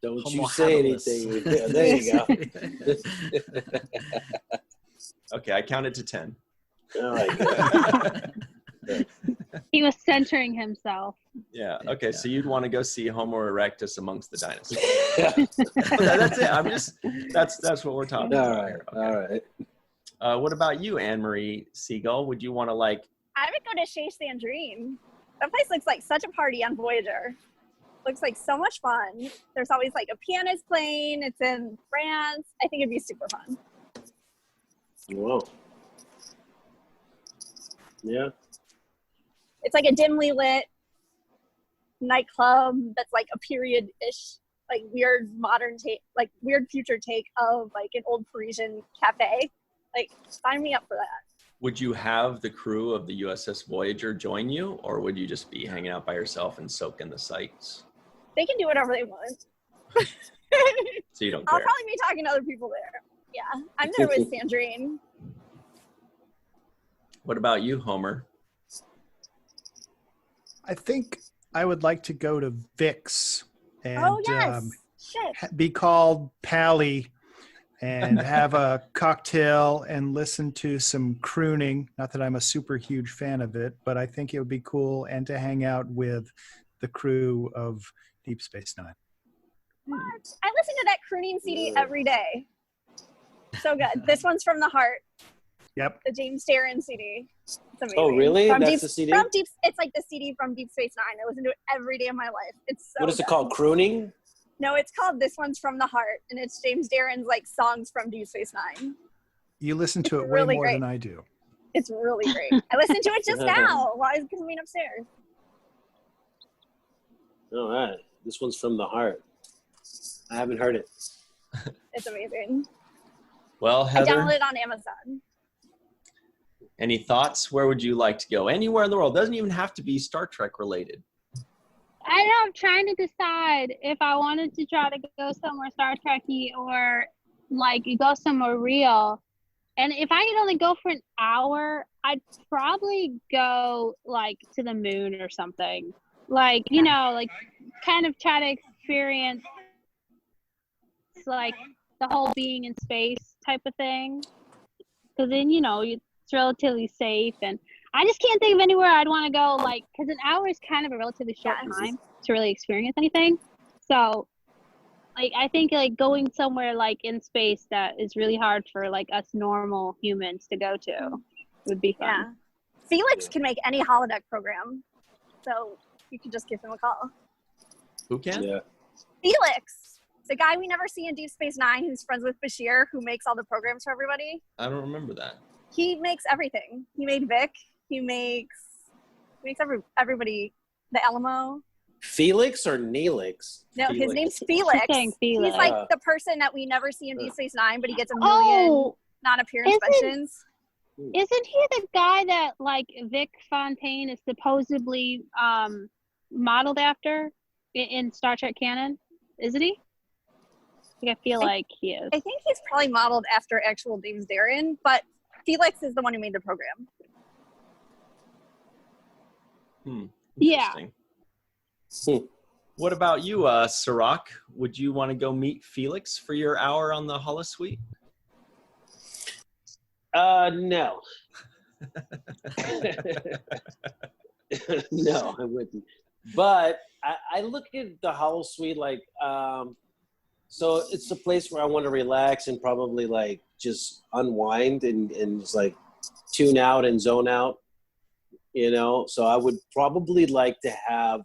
Don't Homo you say habilis. anything. Yeah, there you go. Okay, I counted to 10. All right. He was centering himself. Yeah. Okay. So you'd want to go see Homo erectus amongst the dinosaurs. That's it. That's what we're talking about here. Okay. All right. What about you, Anne-Marie Segal? Would you want to I would go to Chez Sandrine. That place looks like such a party on Voyager. Looks like so much fun. There's always like a pianist playing. It's in France. I think it'd be super fun. Whoa. Yeah. It's like a dimly lit nightclub that's like a period-ish, like weird modern take, like weird future take of like an old Parisian cafe. Like, sign me up for that. Would you have the crew of the USS Voyager join you, or would you just be hanging out by yourself and soak in the sights? They can do whatever they want. So you don't I'll care. probably be talking to other people there. Yeah, I'm there with Sandrine. What about you, Homer? I think I would like to go to Vic's and be called Pally and have a cocktail and listen to some crooning. Not that I'm a super huge fan of it, but I think it would be cool, and to hang out with the crew of Deep Space Nine. What? I listen to that crooning CD every day. So good. This one's From the Heart. Yep. The James Darren CD. It's amazing. Oh, really? That's the CD? It's like the CD from Deep Space Nine. I listen to it every day of my life. It's so What is it good. called? Crooning? No, it's called This One's From the Heart, and it's James Darren's like songs from Deep Space Nine. You listen to it really way more great. than I do. It's really great. I listened to it just now while I was coming upstairs. All right. This one's From the Heart. I haven't heard it. It's amazing. Well, I Heather. downloaded it on Amazon. Any thoughts? Where would you like to go? Anywhere in the world. Doesn't even have to be Star Trek related. I know I'm trying to decide if I wanted to try to go somewhere Star Trek-y or like go somewhere real. And if I could only go for an hour, I'd probably go like to the moon or something. Like, you know, like kind of try to experience like the whole being in space type of thing. Because then, you know, it's relatively safe. And I just can't think of anywhere I'd want to go, like, because an hour is kind of a relatively short time to really experience anything. So, like, I think, like, going somewhere, like, in space that is really hard for, like, us normal humans to go to would be fun. Yeah. Felix can make any holodeck program. So you can just give him a call. Who can? Yeah. Felix, the guy we never see in Deep Space Nine who's friends with Bashir, who makes all the programs for everybody. I don't remember that. He makes everything. He made Vic. He makes everybody, the Alamo. Felix or Neelix? No, Felix. his name's Felix. Felix. He's like the person that we never see in Deep Space Nine, but he gets a million non-appearance mentions. Isn't he the guy that, like, Vic Fontaine is supposedly modeled after in Star Trek canon? Isn't he? I feel like he is. I think he's probably modeled after actual James Darren, but Felix is the one who made the program. Yeah. What about you, Cirroc? Would you want to go meet Felix for your hour on the holosuite? No. No, I wouldn't. But I look at the holosuite like, so it's a place where I want to relax and probably like just unwind and just like tune out and zone out, you know? So I would probably like to have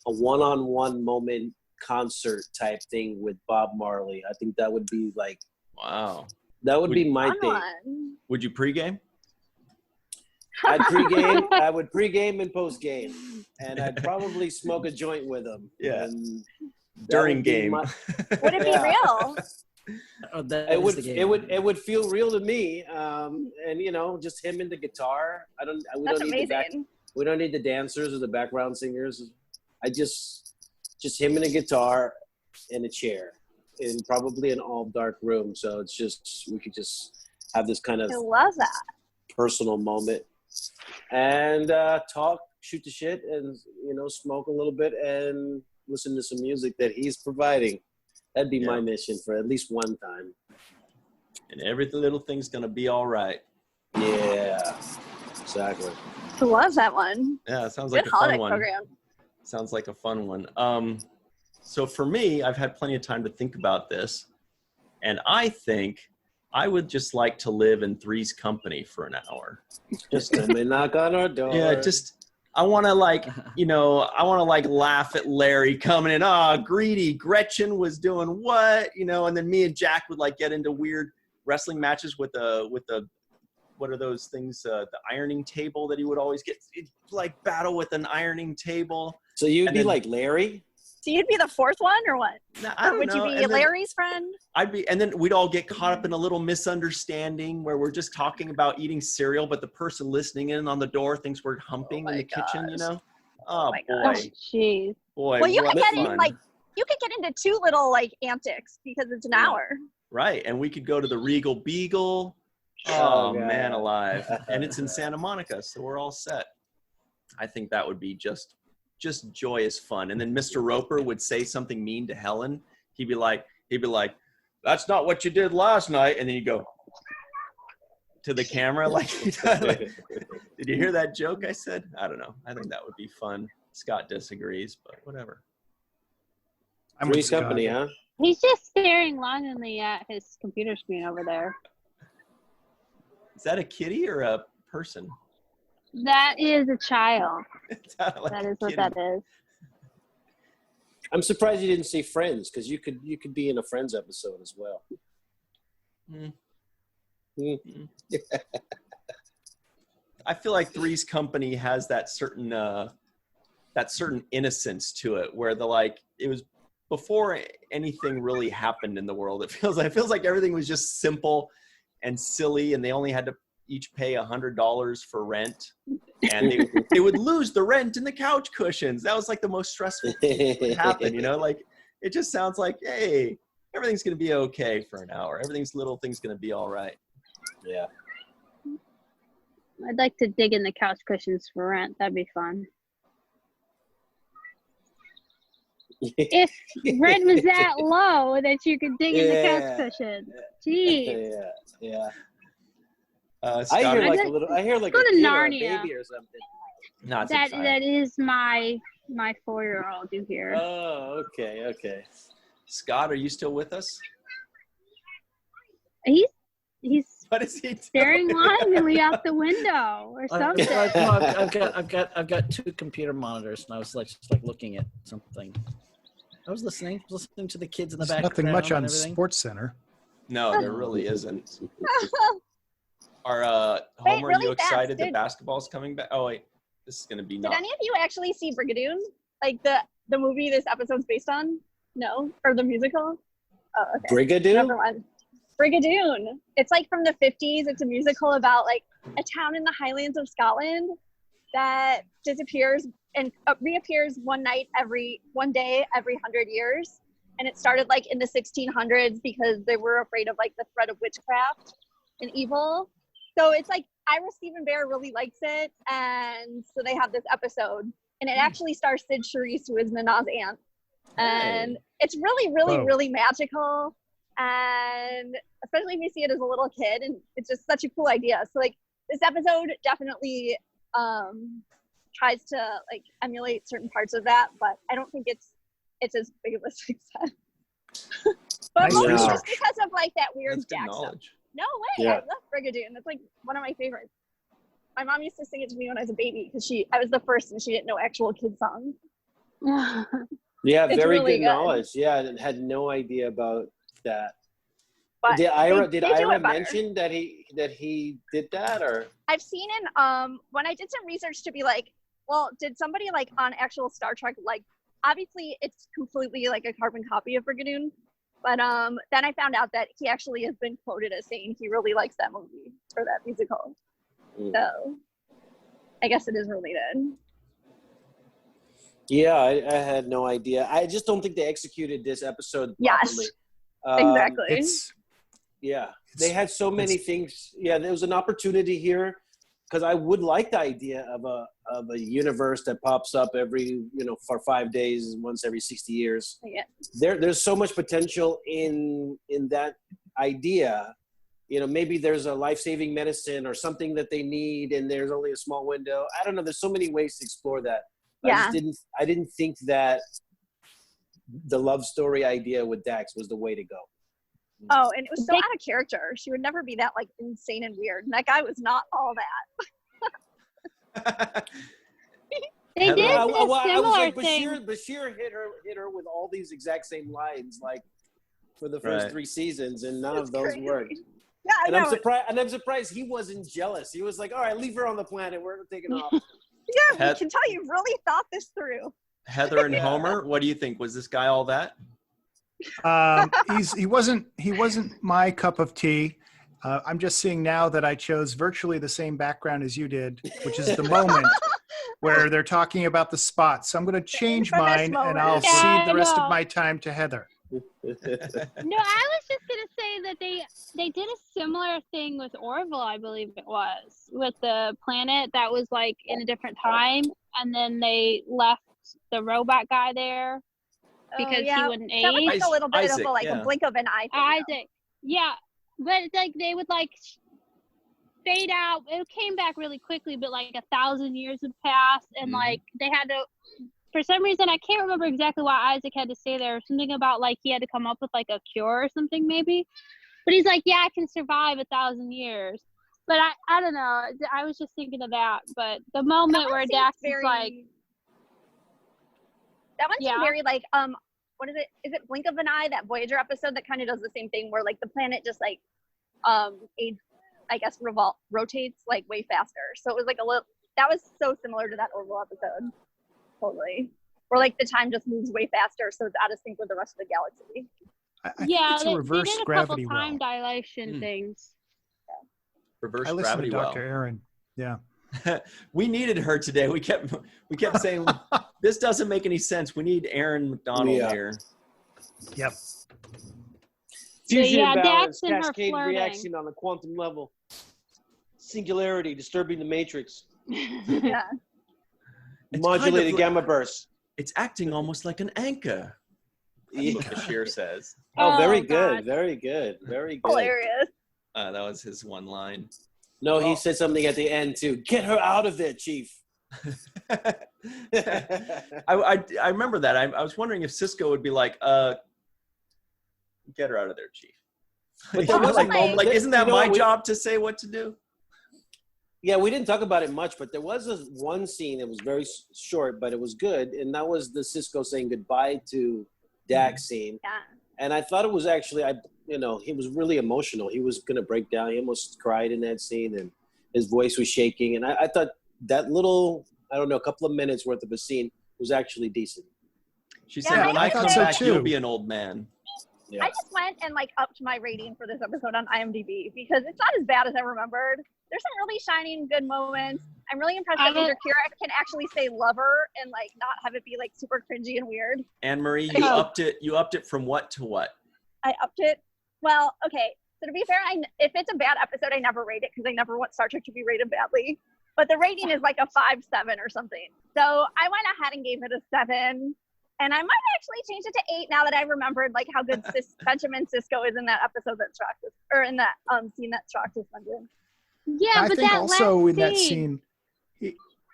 a one-on-one moment concert type thing with Bob Marley. I think that would be like, wow. That would be my thing. Would you pregame? I'd pregame. I would pregame and postgame, and I'd probably smoke a joint with him. Yeah. During game. Would it be real? It would feel real to me. And you know, just him and the guitar. That's amazing. We don't need the dancers or the background singers. I just him and a guitar and a chair. In probably an all dark room, so it's just we could just have this kind of I love that personal moment and talk, shoot the shit, and you know, smoke a little bit and listen to some music that he's providing. That'd be my mission for at least one time. And every little thing's gonna be all right. Yeah, exactly. I love that one. Yeah, it sounds like a fun one. Program. Sounds like a fun one. So for me, I've had plenty of time to think about this, and I think I would just like to live in Three's company for an hour. Just come and knock on our door. Yeah, I want to like, you know, I want to like laugh at Larry coming in. Greedy Gretchen was doing what, you know, and then me and Jack would like get into weird wrestling matches with the what are those things? The ironing table that he would always get, like battle with an ironing table. So you'd be like Larry? So you'd be the fourth one or what? No, I don't know. Would you be Larry's friend? And then we'd all get caught up in a little misunderstanding where we're just talking about eating cereal, but the person listening in on the door thinks we're humping in the kitchen, you know? Oh my boy. Jeez. Boy, well, you could get in you could get into two little like antics because it's an hour. Right. And we could go to the Regal Beagle. Oh man alive. And it's in Santa Monica, so we're all set. I think that would be just joyous fun. And then Mr. Roper would say something mean to Helen. He'd be like, that's not what you did last night. And then you go to the camera like, did you hear that joke I said? I don't know. I think that would be fun. Scott disagrees, but whatever. Three's company, huh? He's just staring longingly at his computer screen over there. Is that a kitty or a person? That is a child. Like that is what that is. I'm surprised you didn't say Friends, because you could be in a Friends episode as well. I feel like Three's Company has that certain innocence to it, where it was before anything really happened in the world. It feels like everything was just simple and silly, and they only had to each pay $100 for rent, and they would lose the rent and the couch cushions. That was like the most stressful thing that would happen, you know? Like, it just sounds like, hey, everything's going to be okay for an hour. Little thing's going to be all right. Yeah. I'd like to dig in the couch cushions for rent. That'd be fun. If rent was that low that you could dig in the couch cushions. Jeez. Yeah. Scott, I hear like go a to kid Narnia. Or a baby or something. Not that is my 4-year-old you hear. Oh, okay. Scott, are you still with us? He's What is he doing? staring longingly out the window or something. I've got 2 computer monitors, and I was just looking at something. I was listening to the kids in the There's background. nothing much on everything. Sports Center. No, there really isn't. Homer, really are you excited fast, that basketball's coming back? Oh, wait. This is going to be Did any of you actually see Brigadoon? Like the movie this episode's based on? No? Or the musical? Oh, okay. Brigadoon? Never mind. Brigadoon. It's like from the 50s. It's a musical about like a town in the Highlands of Scotland that disappears and reappears one day every 100 years. And it started like in the 1600s because they were afraid of like the threat of witchcraft and evil. So it's like Ira Stephen Bear really likes it, and so they have this episode, and it actually stars Sid Charisse, who is Nana's aunt, and it's really magical, and especially if you see it as a little kid, and it's just such a cool idea. So like this episode definitely tries to like emulate certain parts of that, but I don't think it's as big of a success. But mostly just because of like that weird Jack stuff. No way! I love Brigadoon. It's like one of my favorites. My mom used to sing it to me when I was a baby because I was the first and she didn't know actual kid songs. Yeah, It's very really good knowledge. Yeah, and had no idea about that. But did Ira better. mention that he did that, or? I've seen in when I did some research to be like, well, did somebody like on actual Star Trek, like obviously it's completely like a carbon copy of Brigadoon. But then I found out that he actually has been quoted as saying he really likes that movie or that musical. So I guess it is related. Yeah, I had no idea. I just don't think they executed this episode properly. Yes, exactly. They had so many things. Yeah, there was an opportunity here because I would like the idea of a universe that pops up every, for 5 days, once every 60 years. Yeah. There's so much potential in that idea. Maybe there's a life-saving medicine or something that they need, and there's only a small window. I don't know. There's so many ways to explore that. Yeah. I didn't think that the love story idea with Dax was the way to go. Oh, and it was so out of character. She would never be that like insane and weird. And that guy was not all that. They did a similar thing. Bashir hit her with all these exact same lines, like for the first 3 seasons, and none of those worked. Yeah, I know. I'm surprised he wasn't jealous. He was like, "All right, leave her on the planet. We're taking off." Yeah, we can tell you really thought this through. Heather and Homer, what do you think? Was this guy all that? He wasn't my cup of tea. I'm just seeing now that I chose virtually the same background as you did, which is the moment where they're talking about the spots. So I'm going to change mine, and I'll cede the rest of my time to Heather. No, I was just going to say that they did a similar thing with Orville, I believe it was, with the planet that was like in a different time, and then they left the robot guy there because he wouldn't age. That was like a little bit Isaac, of a blink of an eye thing. Isaac, yeah, but like they would like fade out. It came back really quickly, but like 1,000 years had passed, and like they had to. For some reason, I can't remember exactly why Isaac had to stay there. Something about like he had to come up with like a cure or something maybe. But he's like, yeah, I can survive 1,000 years. But I don't know. I was just thinking of that. But the moment where Dax is like. That one seemed very like, what is it? Is it Blink of an Eye, that Voyager episode that kind of does the same thing where like the planet just like, rotates like way faster. So it was like that was so similar to that Orville episode. Totally. Or like the time just moves way faster, so it's out of sync with the rest of the galaxy. I think it's a reverse they did a gravity couple time well. dilation things. reverse I listened gravity to well. Dr. Aron. Yeah. We needed her today. We kept saying this doesn't make any sense. We need Aaron McDonald here. Yep. Fusion yeah, balance, Dax and her cascade flirting. reaction on the quantum level. Singularity, disturbing the matrix. Yeah. Modulated kind of gamma bursts. It's acting almost like an anchor. That's what Bashir says. Oh, very Oh, good. God. Very good. Very good. Hilarious. That was his one line. No, he said something at the end too. Get her out of there, Chief. I remember that. I was wondering if Sisko would be like, get her out of there, Chief. But there was a moment, like, isn't that you know my what, job to say what to do? Yeah, we didn't talk about it much, but there was one scene that was very short, but it was good, and that was the Sisko saying goodbye to Dax scene. Yeah. And I thought it was actually, he was really emotional. He was going to break down. He almost cried in that scene, and his voice was shaking. And I thought that little, a couple of minutes worth of a scene was actually decent. She said, when I come back, you'll be an old man. Yeah. I just went and upped my rating for this episode on IMDb because it's not as bad as I remembered. There's some really shining good moments. I'm really impressed that either Kira can actually say lover and not have it be super cringy and weird. Anne Marie, you upped it from what to what? I upped it. Well, okay. So to be fair, if it's a bad episode, I never rate it because I never want Star Trek to be rated badly. But the rating is like a 5-7 or something. So I went ahead and gave it a 7. And I might actually change it to 8 now that I remembered how good Benjamin Sisko is in that episode that Strock is, or in that scene that Strock is mentioned. Yeah, I but think that also last in that scene,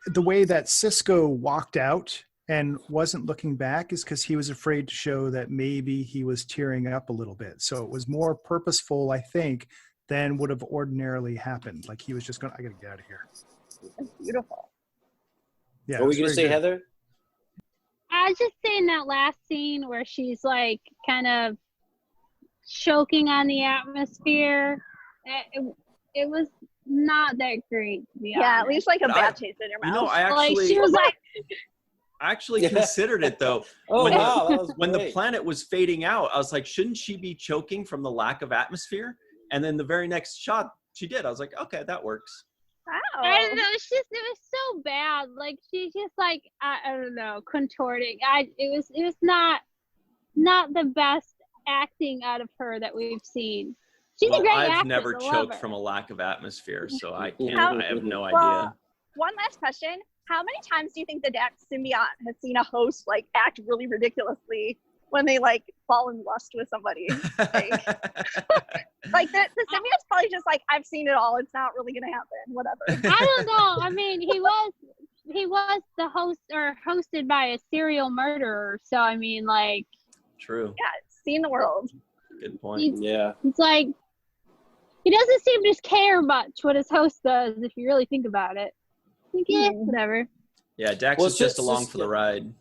the way that Sisko walked out and wasn't looking back is because he was afraid to show that maybe he was tearing up a little bit. So it was more purposeful, I think, than would have ordinarily happened. Like he was just going, I got to get out of here. It's beautiful. Yeah. What were you going to say, Heather? I was just saying that last scene where she's kind of choking on the atmosphere. It was not that great, to be honest. Yeah, at least a bad taste in your mouth. She was I actually considered it though. When the planet was fading out, I was like, shouldn't she be choking from the lack of atmosphere? And then the very next shot, she did. I was like, okay, that works. Wow. I don't know. It was so bad. She's just I don't know, contorting. It was not the best acting out of her that we've seen. She's a great actress. I've never choked from a lack of atmosphere, so I can't. I have no idea. One last question: how many times do you think the Dax symbiote has seen a host act really ridiculously when they fall in lust with somebody? The symbiote's probably just I've seen it all. It's not really gonna happen. Whatever. I don't know. I mean, he was the host or hosted by a serial murderer. So I mean, true. Yeah, seen the world. Good point. It's he doesn't seem to care much what his host does. If you really think about it, whatever. Yeah, Dax is just along for the ride.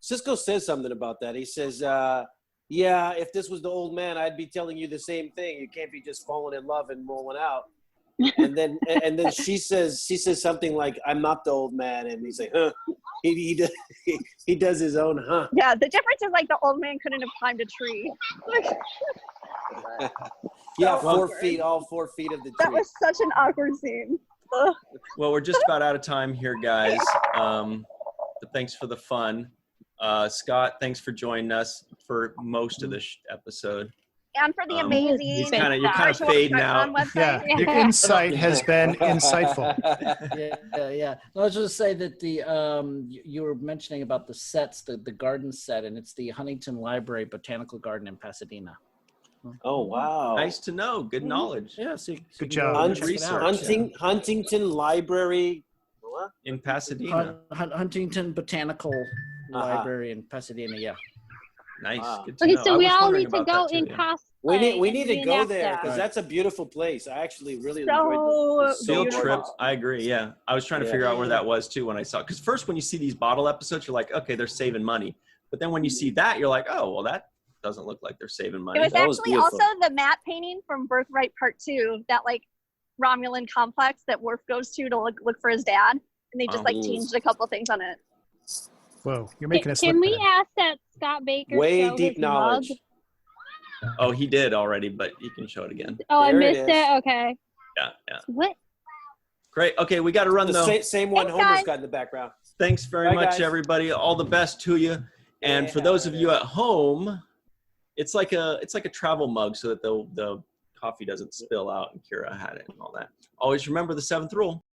Sisko says something about that. He says, if this was the old man, I'd be telling you the same thing. You can't be just falling in love and rolling out. And then she says something like, I'm not the old man. And he's like, huh. He does his own, huh. Yeah, the difference is the old man couldn't have climbed a tree. Yeah, 4 feet, all 4 feet of the tree. That was such an awkward scene. Ugh. Well, we're just about out of time here, guys. But thanks for the fun. Scott, thanks for joining us for most of this episode. And for the amazing. You're kind of fading out. Yeah, your insight has been insightful. Yeah. I was just say that you were mentioning about the sets, the garden set, and it's the Huntington Library Botanical Garden in Pasadena. Oh wow! Nice to know. Good knowledge. Yeah. Good job. Huntington Library in Pasadena. Huntington Botanical Library in Pasadena. Yeah. Nice. Wow. Good to Okay, know. so we all need to go in cosplay. We need to go there because that's a beautiful place. I actually really enjoyed So field beautiful. trip. I agree. Yeah, I was trying to figure out where that was too when I saw it. Because first, when you see these bottle episodes, you're like, okay, they're saving money. But then when you see that, you're like, oh, well, that doesn't look like they're saving money. It was actually also the matte painting from Birthright Part 2, that Romulan complex that Worf goes to look for his dad, and they just changed a couple things on it. Whoa, you're making us. Can we ask that Scott Baker way show deep his knowledge? mug? Oh, he did already, but you can show it again. Oh, I There it missed is. it. Okay. Yeah. What? Great. Okay, we got to run though. Same one Thanks, Homer's guys. got in the background. Thanks very Bye, much, guys. everybody. All the best to you. And for those of you at home, it's like a travel mug so that the coffee doesn't spill out, and Kira had it and all that. Always remember the 7th rule.